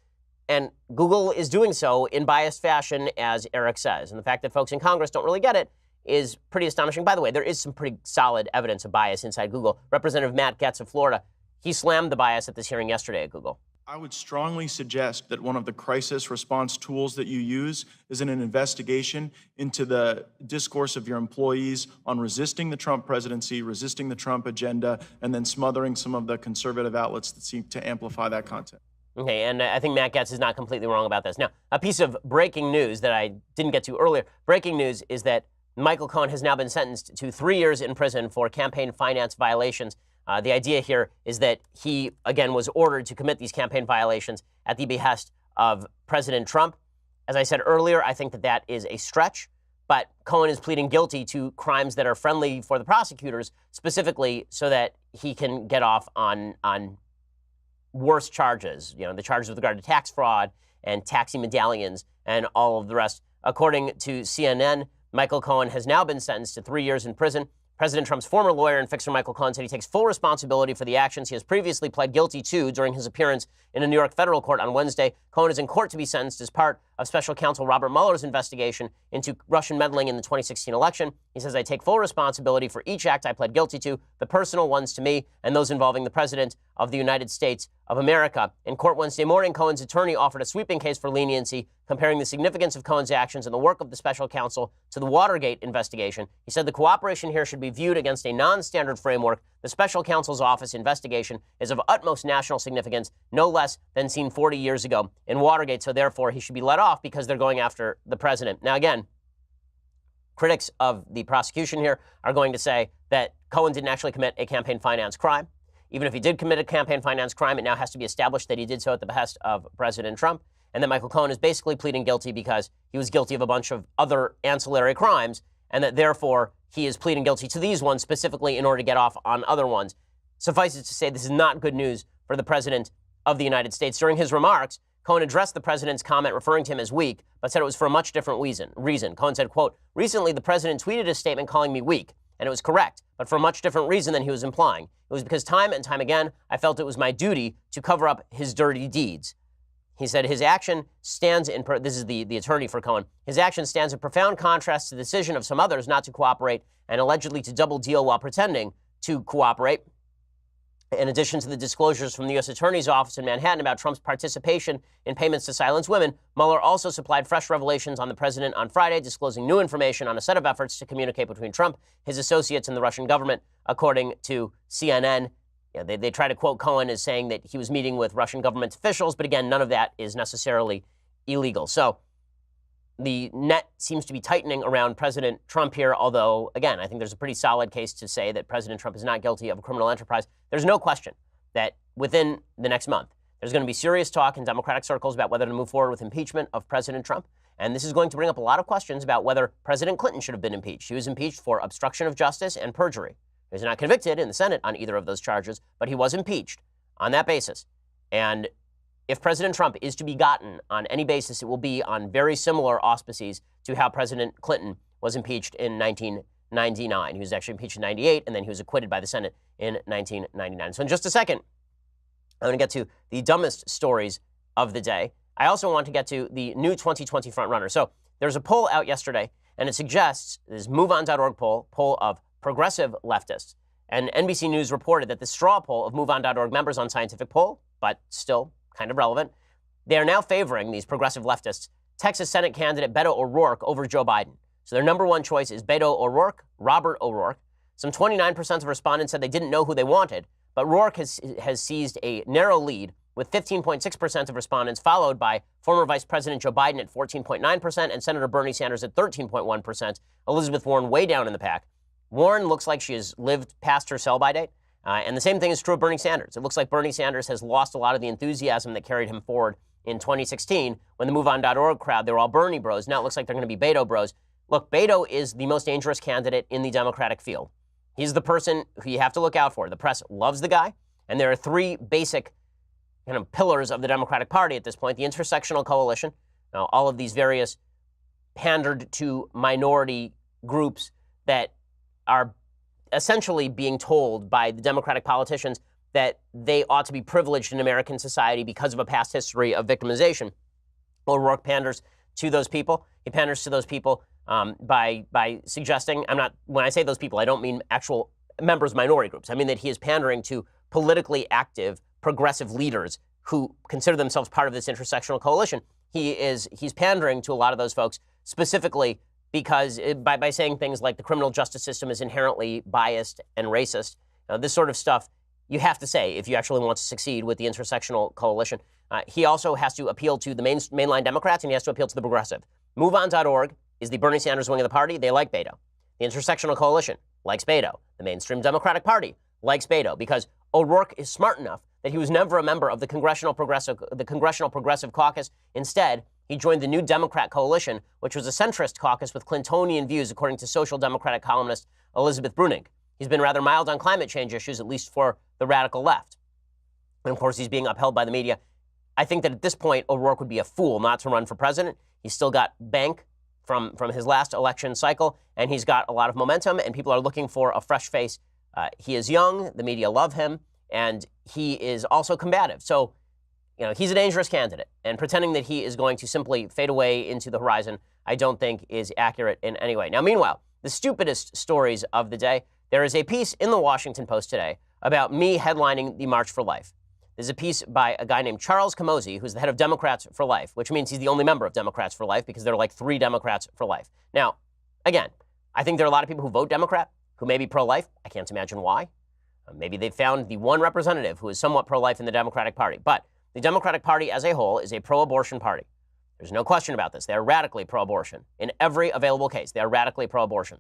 And Google is doing so in biased fashion, as Eric says. And the fact that folks in Congress don't really get it is pretty astonishing. By the way, there is some pretty solid evidence of bias inside Google. Representative Matt Gaetz of Florida, he slammed the bias at this hearing yesterday at Google. I would strongly suggest that one of the crisis response tools that you use is in an investigation into the discourse of your employees on resisting the Trump presidency, resisting the Trump agenda, and then smothering some of the conservative outlets that seek to amplify that content. Okay, and I think Matt Gaetz is not completely wrong about this. Now, a piece of breaking news that I didn't get to earlier. Breaking news is that Michael Cohen has now been sentenced to 3 years in prison for campaign finance violations. The idea here is that he, again, was ordered to commit these campaign violations at the behest of President Trump. As I said earlier, I think that that is a stretch, but Cohen is pleading guilty to crimes that are friendly for the prosecutors, specifically so that he can get off on worse charges, the charges with regard to tax fraud and taxi medallions and all of the rest. According to CNN, Michael Cohen has now been sentenced to 3 years in prison. President Trump's former lawyer and fixer Michael Cohen said he takes full responsibility for the actions he has previously pled guilty to during his appearance in a New York federal court on Wednesday. Cohen is in court to be sentenced as part of special counsel Robert Mueller's investigation into Russian meddling in the 2016 election. He says, I take full responsibility for each act I pled guilty to, the personal ones to me and those involving the President of the United States of America. In court Wednesday morning, Cohen's attorney offered a sweeping case for leniency, comparing the significance of Cohen's actions and the work of the special counsel to the Watergate investigation. He said the cooperation here should be viewed against a non-standard framework. The special counsel's office investigation is of utmost national significance, no less than seen 40 years ago in Watergate, so therefore he should be let off because they're going after the president. Now again, critics of the prosecution here are going to say that Cohen didn't actually commit a campaign finance crime. Even if he did commit a campaign finance crime, it now has to be established that he did so at the behest of President Trump. And that Michael Cohen is basically pleading guilty because he was guilty of a bunch of other ancillary crimes, and that therefore he is pleading guilty to these ones specifically in order to get off on other ones. Suffice it to say, this is not good news for the President of the United States. During his remarks, Cohen addressed the president's comment referring to him as weak, but said it was for a much different reason. Cohen said, quote, recently the president tweeted a statement calling me weak, and it was correct, but for a much different reason than he was implying. It was because time and time again, I felt it was my duty to cover up his dirty deeds. He said his action stands in, this is the attorney for Cohen, his action stands in profound contrast to the decision of some others not to cooperate and allegedly to double deal while pretending to cooperate. In addition to the disclosures from the U.S. Attorney's Office in Manhattan about Trump's participation in payments to silence women, Mueller also supplied fresh revelations on the president on Friday, disclosing new information on a set of efforts to communicate between Trump, his associates, and the Russian government, according to CNN. They try to quote Cohen as saying that he was meeting with Russian government officials, but again, none of that is necessarily illegal. So the net seems to be tightening around President Trump here, although, again, I think there's a pretty solid case to say that President Trump is not guilty of a criminal enterprise. There's no question that within the next month, there's going to be serious talk in Democratic circles about whether to move forward with impeachment of President Trump. And this is going to bring up a lot of questions about whether President Clinton should have been impeached. He was impeached for obstruction of justice and perjury. He was not convicted in the Senate on either of those charges, but he was impeached on that basis. And if President Trump is to be gotten on any basis, it will be on very similar auspices to how President Clinton was impeached in 1999. He was actually impeached in 98, and then he was acquitted by the Senate in 1999. So in just a second, I'm going to get to the dumbest stories of the day. I also want to get to the new 2020 frontrunner. So there's a poll out yesterday, And it suggests, this MoveOn.org poll of progressive leftists. And NBC News reported that the straw poll of MoveOn.org members on Scientific Poll, but still kind of relevant, they are now favoring, these progressive leftists, Texas Senate candidate Beto O'Rourke over Joe Biden. So their number one choice is Beto O'Rourke, Robert O'Rourke. Some 29% of respondents said they didn't know who they wanted, but O'Rourke has seized a narrow lead with 15.6% of respondents, followed by former Vice President Joe Biden at 14.9% and Senator Bernie Sanders at 13.1%. Elizabeth Warren way down in the pack. Warren looks like she has lived past her sell-by date. And the same thing is true of Bernie Sanders. It looks like Bernie Sanders has lost a lot of the enthusiasm that carried him forward in 2016 when the MoveOn.org crowd, they were all Bernie bros. Now it looks like they're going to be Beto bros. Look, Beto is the most dangerous candidate in the Democratic field. He's the person who you have to look out for. The press loves the guy, and there are three basic kind of pillars of the Democratic Party at this point. The intersectional coalition, all of these various pandered to minority groups that are essentially being told by the Democratic politicians that they ought to be privileged in American society because of a past history of victimization. O'Rourke panders to those people. He panders to those people by suggesting, when I say those people, I don't mean actual members of minority groups. I mean that he is pandering to politically active progressive leaders who consider themselves part of this intersectional coalition. He's pandering to a lot of those folks specifically because by saying things like the criminal justice system is inherently biased and racist. This sort of stuff you have to say if you actually want to succeed with the intersectional coalition. He also has to appeal to the mainline Democrats, and he has to appeal to the progressive. MoveOn.org is the Bernie Sanders wing of the party. They like Beto. The intersectional coalition likes Beto. The mainstream Democratic Party likes Beto because O'Rourke is smart enough that he was never a member of the Congressional Progressive Caucus. Instead, he joined the New Democrat Coalition, which was a centrist caucus with Clintonian views, according to Social Democratic columnist Elizabeth Bruning. He's been rather mild on climate change issues, at least for the radical left. And of course, he's being upheld by the media. I think that at this point, O'Rourke would be a fool not to run for president. He's still got bank from his last election cycle, and he's got a lot of momentum, and people are looking for a fresh face. He is young, the media love him, and he is also combative. So, he's a dangerous candidate, and pretending that he is going to simply fade away into the horizon, I don't think is accurate in any way. Now, meanwhile, the stupidest stories of the day, there is a piece in the Washington Post today about me headlining the March for Life. There's a piece by a guy named Charles Camosy, who's the head of Democrats for Life, which means he's the only member of Democrats for Life because there are like 3 Democrats for Life. Now, again, I think there are a lot of people who vote Democrat who may be pro-life. I can't imagine why. Maybe they found the one representative who is somewhat pro-life in the Democratic Party. But the Democratic Party as a whole is a pro-abortion party. There's no question about this. They are radically pro-abortion. In every available case, they are radically pro-abortion.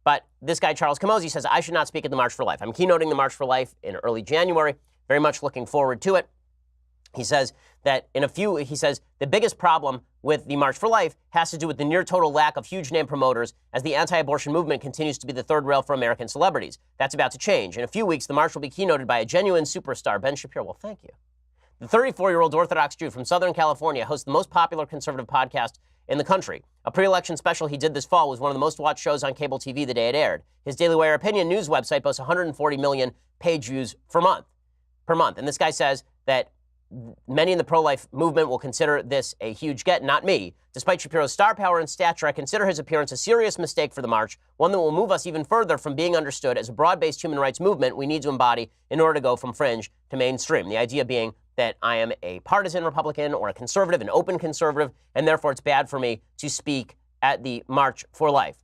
But this guy, Charles Camosy, says I should not speak at the March for Life. I'm keynoting the March for Life in early January. Very much looking forward to it. He says that the biggest problem with the March for Life has to do with the near total lack of huge name promoters as the anti-abortion movement continues to be the third rail for American celebrities. That's about to change. In a few weeks, the march will be keynoted by a genuine superstar, Ben Shapiro. Well, thank you. The 34-year-old Orthodox Jew from Southern California hosts the most popular conservative podcast in the country. A pre-election special he did this fall was one of the most watched shows on cable TV the day it aired. His Daily Wire opinion news website boasts 140 million page views per month. And this guy says that many in the pro-life movement will consider this a huge get, not me. Despite Shapiro's star power and stature, I consider his appearance a serious mistake for the march, one that will move us even further from being understood as a broad-based human rights movement we need to embody in order to go from fringe to mainstream. The idea being that I am a partisan Republican or a conservative, an open conservative, and therefore it's bad for me to speak at the March for Life.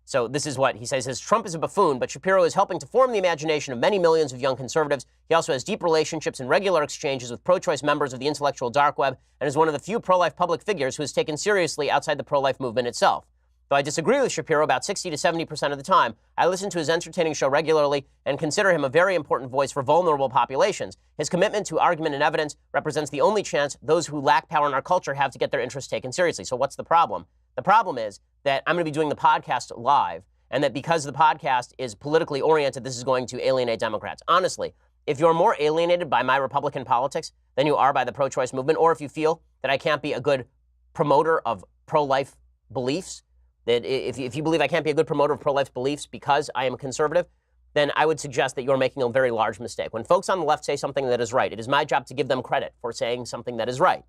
So this is what he says. Trump is a buffoon, but Shapiro is helping to form the imagination of many millions of young conservatives. He also has deep relationships and regular exchanges with pro-choice members of the intellectual dark web and is one of the few pro-life public figures who is taken seriously outside the pro-life movement itself. Though I disagree with Shapiro about 60 to 70% of the time, I listen to his entertaining show regularly and consider him a very important voice for vulnerable populations. His commitment to argument and evidence represents the only chance those who lack power in our culture have to get their interests taken seriously. So what's the problem? The problem is that I'm going to be doing the podcast live, and that because the podcast is politically oriented, this is going to alienate Democrats. Honestly, if you're more alienated by my Republican politics than you are by the pro-choice movement, or if you feel that I can't be a good promoter of pro-life beliefs, that if you believe I can't be a good promoter of pro-life beliefs because I am a conservative, then I would suggest that you're making a very large mistake. When folks on the left say something that is right, it is my job to give them credit for saying something that is right.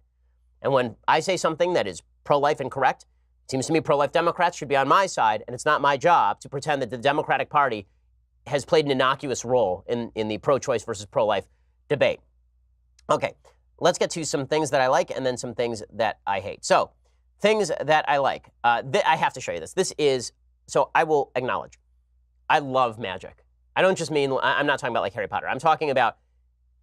And when I say something that is pro-life and correct, Seems to me pro-life Democrats should be on my side, and it's not my job to pretend that the Democratic Party has played an innocuous role in the pro-choice versus pro-life debate. Okay, let's get to some things that I like and then some things that I hate. So, things that I like. I have to show you this. So I will acknowledge, I love magic. I don't just mean, I'm not talking about like Harry Potter. I'm talking about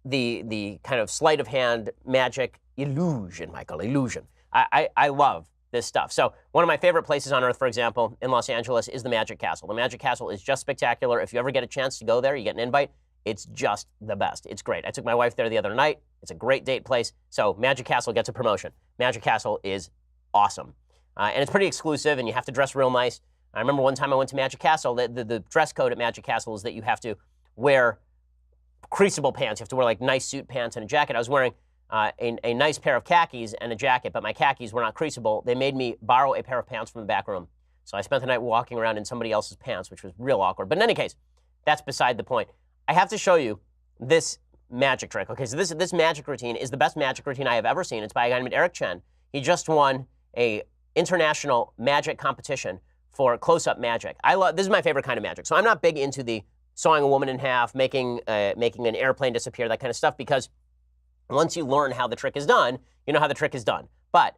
the kind of sleight of hand magic illusion, Michael, illusion. I love this stuff. So one of my favorite places on earth, for example, in Los Angeles is the Magic Castle. The Magic Castle is just spectacular. If you ever get a chance to go there, you get an invite. It's just the best. It's great. I took my wife there the other night. It's a great date place. So Magic Castle gets a promotion. Magic Castle is awesome. And it's pretty exclusive, and you have to dress real nice. I remember one time I went to Magic Castle. The dress code at Magic Castle is that you have to wear creasable pants. You have to wear like nice suit pants and a jacket. I was wearing a nice pair of khakis and a jacket, but my khakis were not creasable. They made me borrow a pair of pants from the back room. So I spent the night walking around in somebody else's pants, which was real awkward. But in any case, that's beside the point. I have to show you this magic trick. Okay, so this magic routine is the best magic routine I have ever seen. It's by a guy named Eric Chen. He just won a international magic competition for close-up magic. This is my favorite kind of magic. So I'm not big into the sawing a woman in half, making an airplane disappear, that kind of stuff, because once you learn how the trick is done, you know how the trick is done. But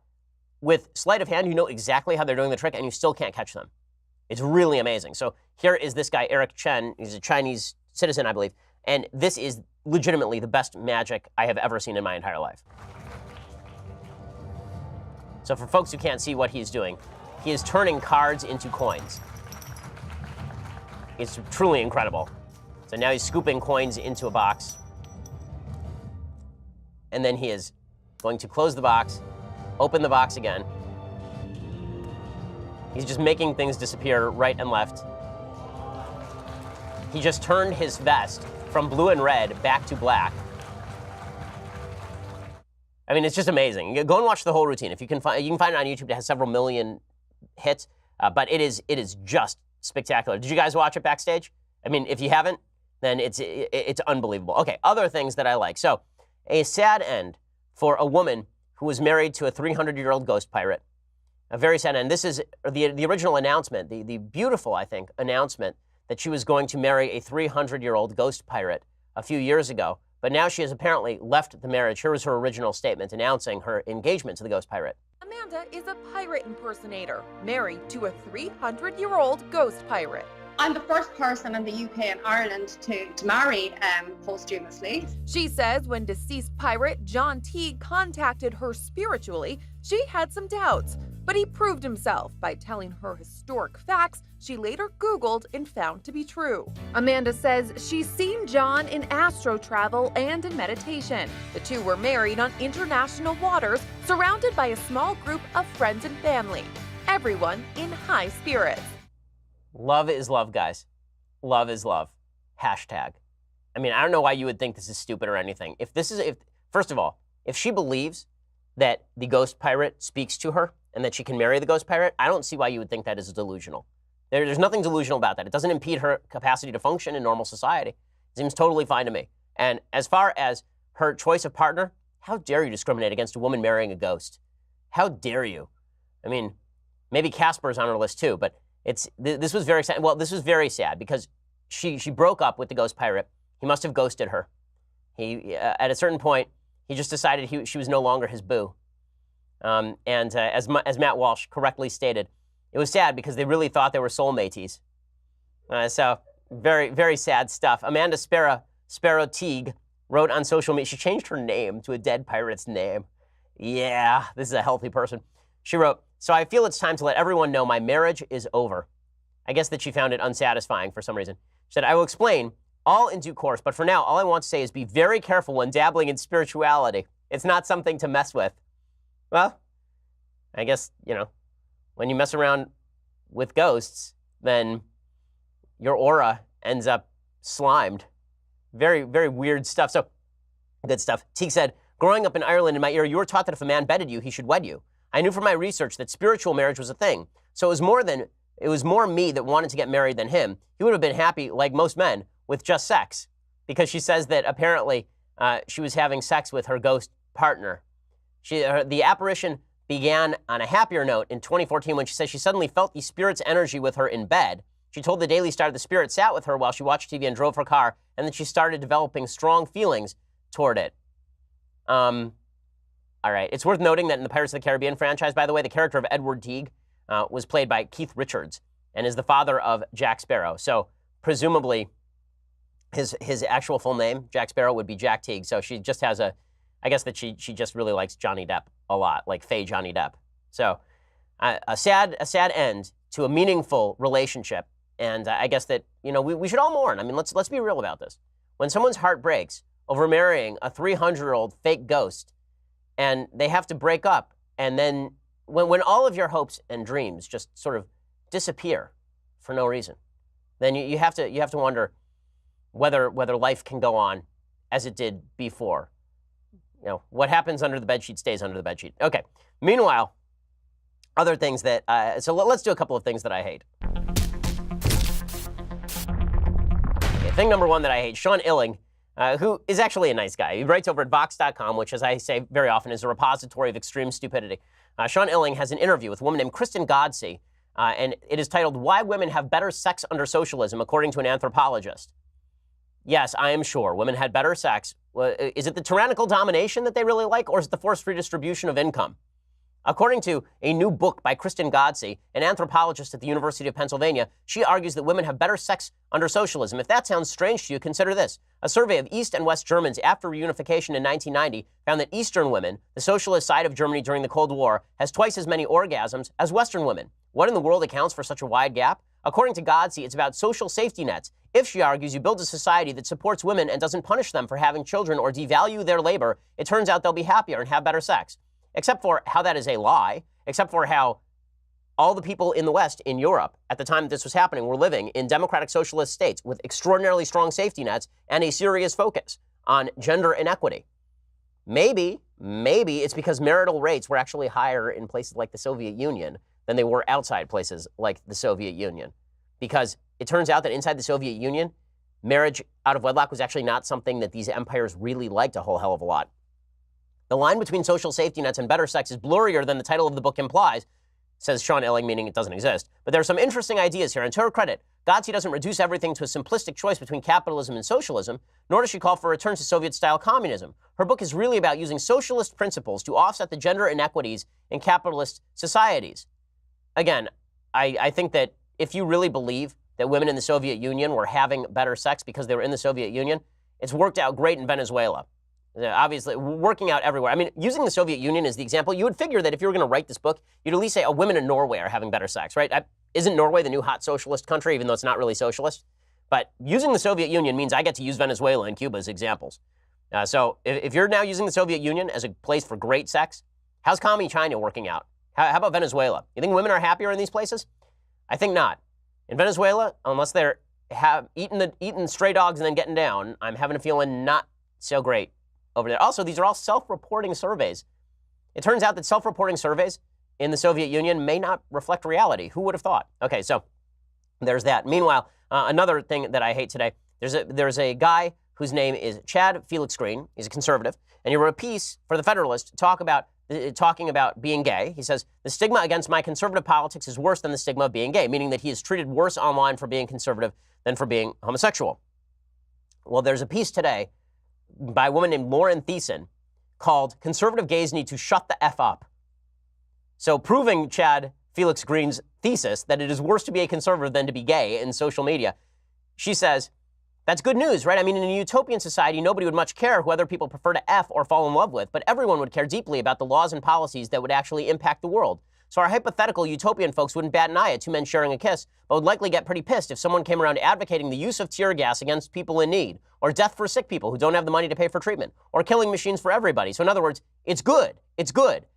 with sleight of hand, you know exactly how they're doing the trick, and you still can't catch them. It's really amazing. So here is this guy, Eric Chen. He's a Chinese citizen, I believe. And this is legitimately the best magic I have ever seen in my entire life. So for folks who can't see what he's doing, he is turning cards into coins. It's truly incredible. So now he's scooping coins into a box. And then he is going to close the box, open the box again. He's just making things disappear right and left. He just turned his vest from blue and red back to black. I mean, it's just amazing. Go and watch the whole routine. If you can find it on YouTube. It has several million hits, but it is just spectacular. Did you guys watch it backstage? I mean, if you haven't, then it's unbelievable. Okay, other things that I like. So, a sad end for a woman who was married to a 300-year-old ghost pirate. A very sad end. This is the original announcement, the beautiful, I think, announcement that she was going to marry a 300-year-old ghost pirate a few years ago. But now she has apparently left the marriage. Here was her original statement announcing her engagement to the ghost pirate. Amanda is a pirate impersonator, married to a 300-year-old ghost pirate. I'm the first person in the UK and Ireland to marry posthumously. She says when deceased pirate John Teague contacted her spiritually, she had some doubts, but he proved himself by telling her historic facts she later Googled and found to be true. Amanda says she's seen John in astro travel and in meditation. The two were married on international waters, surrounded by a small group of friends and family. Everyone in high spirits. Love is love, guys. Love is love. Hashtag. I mean, I don't know why you would think this is stupid or anything. First of all, if she believes that the ghost pirate speaks to her and that she can marry the ghost pirate, I don't see why you would think that is delusional. There's nothing delusional about that. It doesn't impede her capacity to function in normal society. It seems totally fine to me. And as far as her choice of partner, how dare you discriminate against a woman marrying a ghost? How dare you? I mean, maybe Casper's on her list too, but this was very sad. Well, this was very sad because she broke up with the ghost pirate. He must have ghosted her. At a certain point, he just decided she was no longer his boo. As Matt Walsh correctly stated, it was sad because they really thought they were soulmates. So very, very sad stuff. Amanda Sparrow Teague wrote on social media, she changed her name to a dead pirate's name. Yeah, this is a healthy person. She wrote, "So I feel it's time to let everyone know my marriage is over." I guess that she found it unsatisfying for some reason. She said, "I will explain all in due course, but for now, all I want to say is be very careful when dabbling in spirituality. It's not something to mess with." Well, I guess, when you mess around with ghosts, then your aura ends up slimed. Very, very weird stuff. So, good stuff. Teague said, "Growing up in Ireland in my era, you were taught that if a man bedded you, he should wed you. I knew from my research that spiritual marriage was a thing. So it was more me that wanted to get married than him. He would have been happy, like most men, with just sex." Because she says that apparently she was having sex with her ghost partner. The apparition began on a happier note in 2014 when she says she suddenly felt the Spirit's energy with her in bed. She told the Daily Star the Spirit sat with her while she watched TV and drove her car, and then she started developing strong feelings toward it. All right. It's worth noting that in the Pirates of the Caribbean franchise, by the way, the character of Edward Teague was played by Keith Richards and is the father of Jack Sparrow. So presumably his actual full name, Jack Sparrow, would be Jack Teague. So she just has I guess that she just really likes Johnny Depp a lot, like Faye Johnny Depp. So a sad end to a meaningful relationship. And I guess that, we should all mourn. I mean, let's be real about this. When someone's heart breaks over marrying a 300-year-old fake ghost and they have to break up, and then when all of your hopes and dreams just sort of disappear for no reason, then you have to wonder whether life can go on as it did before. What happens under the bedsheet stays under the bedsheet. Okay. Meanwhile, other things that so let's do a couple of things that I hate. Okay, thing number one that I hate, Sean Illing, who is actually a nice guy. He writes over at Vox.com, which, as I say very often, is a repository of extreme stupidity. Sean Illing has an interview with a woman named Kristen Godsey, and it is titled, "Why Women Have Better Sex Under Socialism, According to an Anthropologist." Yes, I am sure women had better sex. Is it the tyrannical domination that they really like, or is it the forced redistribution of income? According to a new book by Kristen Godsey, an anthropologist at the University of Pennsylvania, she argues that women have better sex under socialism. If that sounds strange to you, consider this. A survey of East and West Germans after reunification in 1990 found that Eastern women, the socialist side of Germany during the Cold War, has twice as many orgasms as Western women. What in the world accounts for such a wide gap? According to Godsey, it's about social safety nets. If, she argues, you build a society that supports women and doesn't punish them for having children or devalue their labor, it turns out they'll be happier and have better sex. Except for how that is a lie, except for how all the people in the West, in Europe, at the time that this was happening, were living in democratic socialist states with extraordinarily strong safety nets and a serious focus on gender inequity. Maybe it's because marital rates were actually higher in places like the Soviet Union than they were outside places like the Soviet Union. Because it turns out that inside the Soviet Union, marriage out of wedlock was actually not something that these empires really liked a whole hell of a lot. The line between social safety nets and better sex is blurrier than the title of the book implies, says Sean Illing, meaning it doesn't exist. But there are some interesting ideas here, and to her credit, Godsey doesn't reduce everything to a simplistic choice between capitalism and socialism, nor does she call for a return to Soviet-style communism. Her book is really about using socialist principles to offset the gender inequities in capitalist societies. Again, I think that if you really believe that women in the Soviet Union were having better sex because they were in the Soviet Union, it's worked out great in Venezuela. Obviously, working out everywhere. I mean, using the Soviet Union as the example, you would figure that if you were going to write this book, you'd at least say, women in Norway are having better sex, right? Isn't Norway the new hot socialist country, even though it's not really socialist? But using the Soviet Union means I get to use Venezuela and Cuba as examples. So if you're now using the Soviet Union as a place for great sex, how's commie China working out? How about Venezuela? You think women are happier in these places? I think not. In Venezuela, unless they're eating stray dogs and then getting down, I'm having a feeling not so great over there. Also, these are all self-reporting surveys. It turns out that self-reporting surveys in the Soviet Union may not reflect reality. Who would have thought? Okay, so there's that. Meanwhile, another thing that I hate today, there's a guy whose name is Chad Felix Green. He's a conservative, and he wrote a piece for The Federalist talking about being gay. He says, the stigma against my conservative politics is worse than the stigma of being gay, meaning that he is treated worse online for being conservative than for being homosexual. Well, there's a piece today by a woman named Lauren Thiessen called Conservative Gays Need to Shut the F Up. So proving Chad Felix Green's thesis that it is worse to be a conservative than to be gay in social media, she says, that's good news, right? I mean, in a utopian society, nobody would much care who other people prefer to F or fall in love with, but everyone would care deeply about the laws and policies that would actually impact the world. So our hypothetical utopian folks wouldn't bat an eye at two men sharing a kiss, but would likely get pretty pissed if someone came around advocating the use of tear gas against people in need, or death for sick people who don't have the money to pay for treatment, or killing machines for everybody. So in other words, it's good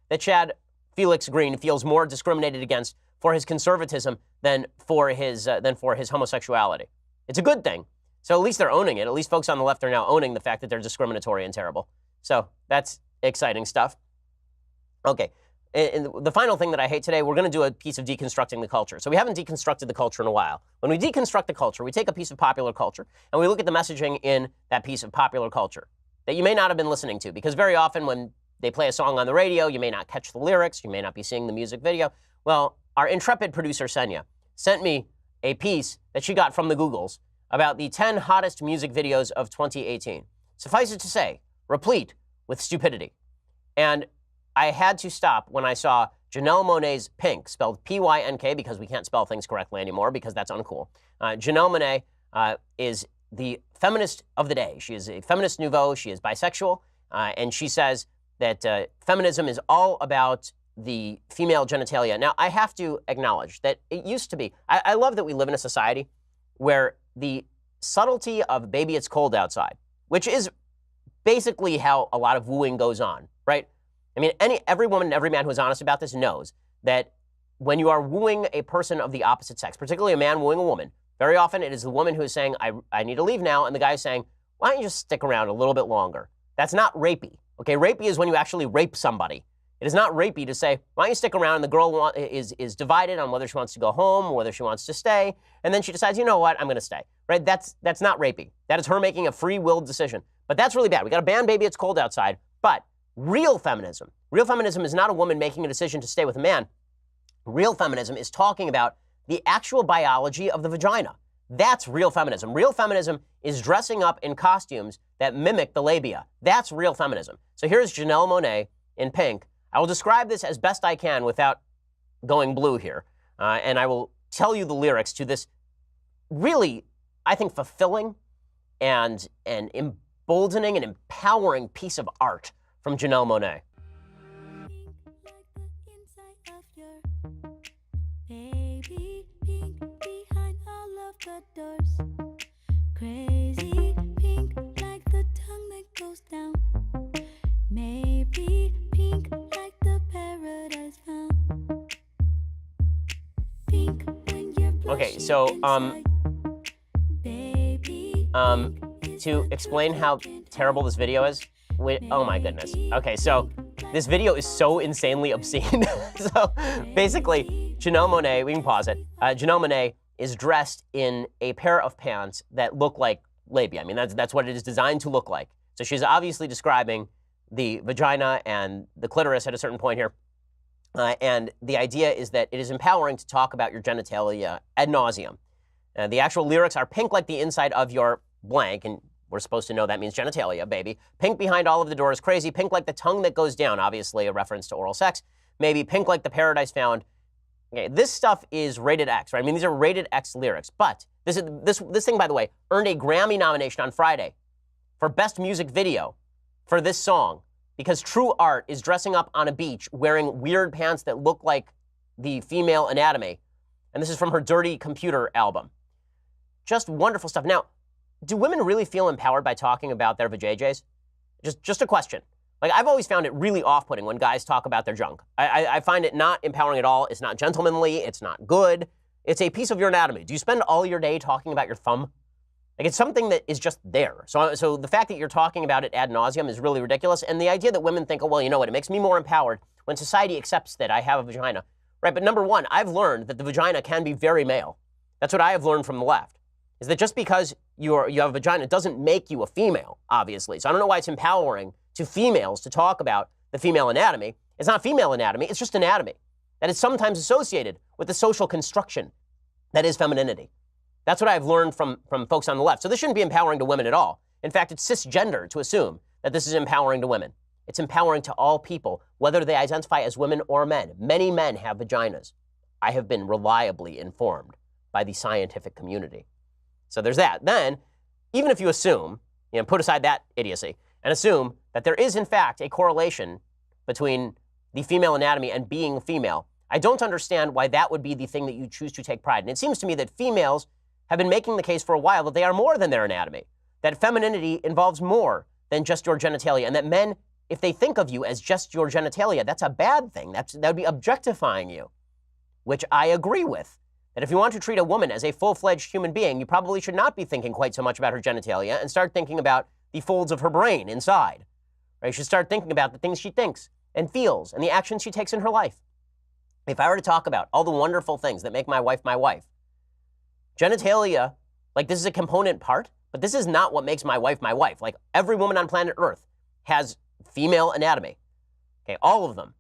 that Chad Felix Green feels more discriminated against for his conservatism than for his homosexuality. It's a good thing. So at least they're owning it. At least folks on the left are now owning the fact that they're discriminatory and terrible. So that's exciting stuff. Okay. And the final thing that I hate today, we're going to do a piece of deconstructing the culture. So we haven't deconstructed the culture in a while. When we deconstruct the culture, we take a piece of popular culture and we look at the messaging in that piece of popular culture that you may not have been listening to. Because very often when they play a song on the radio, you may not catch the lyrics, you may not be seeing the music video. Well, our intrepid producer, Senya, sent me a piece that she got from the Googles about the 10 hottest music videos of 2018. Suffice it to say, replete with stupidity. And I had to stop when I saw Janelle Monáe's Pink, spelled P-Y-N-K, because we can't spell things correctly anymore because that's uncool. Janelle Monáe is the feminist of the day. She is a feminist nouveau. She is bisexual. And she says that feminism is all about the female genitalia. Now, I have to acknowledge that it used to be, I love that we live in a society where the subtlety of baby, it's cold outside, which is basically how a lot of wooing goes on, right? I mean, every woman and every man who is honest about this knows that when you are wooing a person of the opposite sex, particularly a man wooing a woman, very often it is the woman who is saying, I need to leave now, and the guy is saying, why don't you just stick around a little bit longer? That's not rapey, okay? Rapey is when you actually rape somebody. It is not rapey to say, why don't you stick around, and the girl is divided on whether she wants to go home or whether she wants to stay, and then she decides, you know what, I'm going to stay, right? That's not rapey. That is her making a free-willed decision. But that's really bad. We got to ban baby, it's cold outside. But real feminism is not a woman making a decision to stay with a man. Real feminism is talking about the actual biology of the vagina. That's real feminism. Real feminism is dressing up in costumes that mimic the labia. That's real feminism. So here's Janelle Monáe in Pink. I will describe this as best I can without going blue here. And I will tell you the lyrics to this really, I think, fulfilling and emboldening and empowering piece of art from Janelle Monáe. Baby, pink behind all of the doors. Crazy pink like the tongue that goes down. Maybe pink like the paradise found. Pink when you're Okay, so to explain how terrible this video is, oh my goodness. Okay, so this video is so insanely obscene. So basically, Janelle Monáe, we can pause it. Janelle Monáe is dressed in a pair of pants that look like labia. I mean, that's what it is designed to look like. So she's obviously describing the vagina and the clitoris at a certain point here. And the idea is that it is empowering to talk about your genitalia ad nauseum. The actual lyrics are pink like the inside of your blank, and we're supposed to know that means genitalia, baby. Pink behind all of the doors, crazy. Pink like the tongue that goes down, obviously a reference to oral sex. Maybe pink like the paradise found. Okay, this stuff is rated X, right? I mean, these are rated X lyrics. But this thing, by the way, earned a Grammy nomination on Friday for Best Music Video for this song because true art is dressing up on a beach wearing weird pants that look like the female anatomy. And this is from her Dirty Computer album. Just wonderful stuff. Now, do women really feel empowered by talking about their vajayjays? Just a question. Like, I've always found it really off-putting when guys talk about their junk. I find it not empowering at all. It's not gentlemanly. It's not good. It's a piece of your anatomy. Do you spend all your day talking about your thumb? Like, it's something that is just there. So the fact that you're talking about it ad nauseum is really ridiculous. And the idea that women think, oh, well, you know what, it makes me more empowered when society accepts that I have a vagina. Right, but number one, I've learned that the vagina can be very male. That's what I have learned from the left, is that just because you have a vagina doesn't make you a female, obviously. So I don't know why it's empowering to females to talk about the female anatomy. It's not female anatomy, it's just anatomy that is sometimes associated with the social construction that is femininity. That's what I've learned from folks on the left. So this shouldn't be empowering to women at all. In fact, it's cisgender to assume that this is empowering to women. It's empowering to all people, whether they identify as women or men. Many men have vaginas. I have been reliably informed by the scientific community. So there's that. Then, even if you assume, put aside that idiocy, and assume that there is, in fact, a correlation between the female anatomy and being female, I don't understand why that would be the thing that you choose to take pride in. It seems to me that females have been making the case for a while that they are more than their anatomy, that femininity involves more than just your genitalia, and that men, if they think of you as just your genitalia, that's a bad thing. That would be objectifying you, which I agree with. That if you want to treat a woman as a full-fledged human being, you probably should not be thinking quite so much about her genitalia and start thinking about the folds of her brain inside. Right? You should start thinking about the things she thinks and feels and the actions she takes in her life. If I were to talk about all the wonderful things that make my wife, genitalia, like this is a component part, but this is not what makes my wife my wife. Like every woman on planet Earth has female anatomy. Okay, all of them.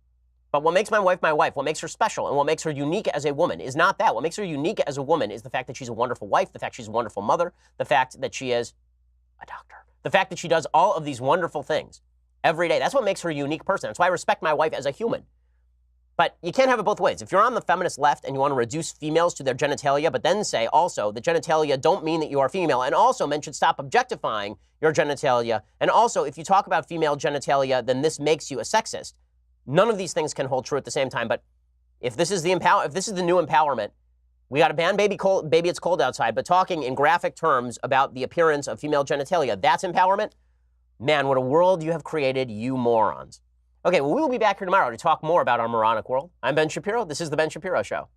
But what makes my wife, what makes her special, and what makes her unique as a woman is not that. What makes her unique as a woman is the fact that she's a wonderful wife, the fact she's a wonderful mother, the fact that she is a doctor, the fact that she does all of these wonderful things every day. That's what makes her a unique person. That's why I respect my wife as a human. But you can't have it both ways. If you're on the feminist left and you want to reduce females to their genitalia, but then say also the genitalia don't mean that you are female, and also men should stop objectifying your genitalia, and also if you talk about female genitalia, then this makes you a sexist. None of these things can hold true at the same time. But if this is the new empowerment, we got to ban baby it's cold outside, but talking in graphic terms about the appearance of female genitalia, that's empowerment? Man, what a world you have created, you morons. Okay, well, we will be back here tomorrow to talk more about our moronic world. I'm Ben Shapiro. This is The Ben Shapiro Show.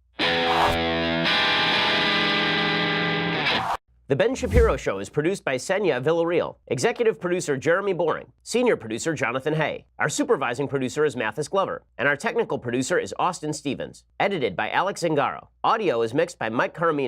The Ben Shapiro Show is produced by Senya Villarreal, executive producer Jeremy Boring, senior producer Jonathan Hay. Our supervising producer is Mathis Glover, and our technical producer is Austin Stevens. Edited by Alex Zingaro. Audio is mixed by Mike Caramino.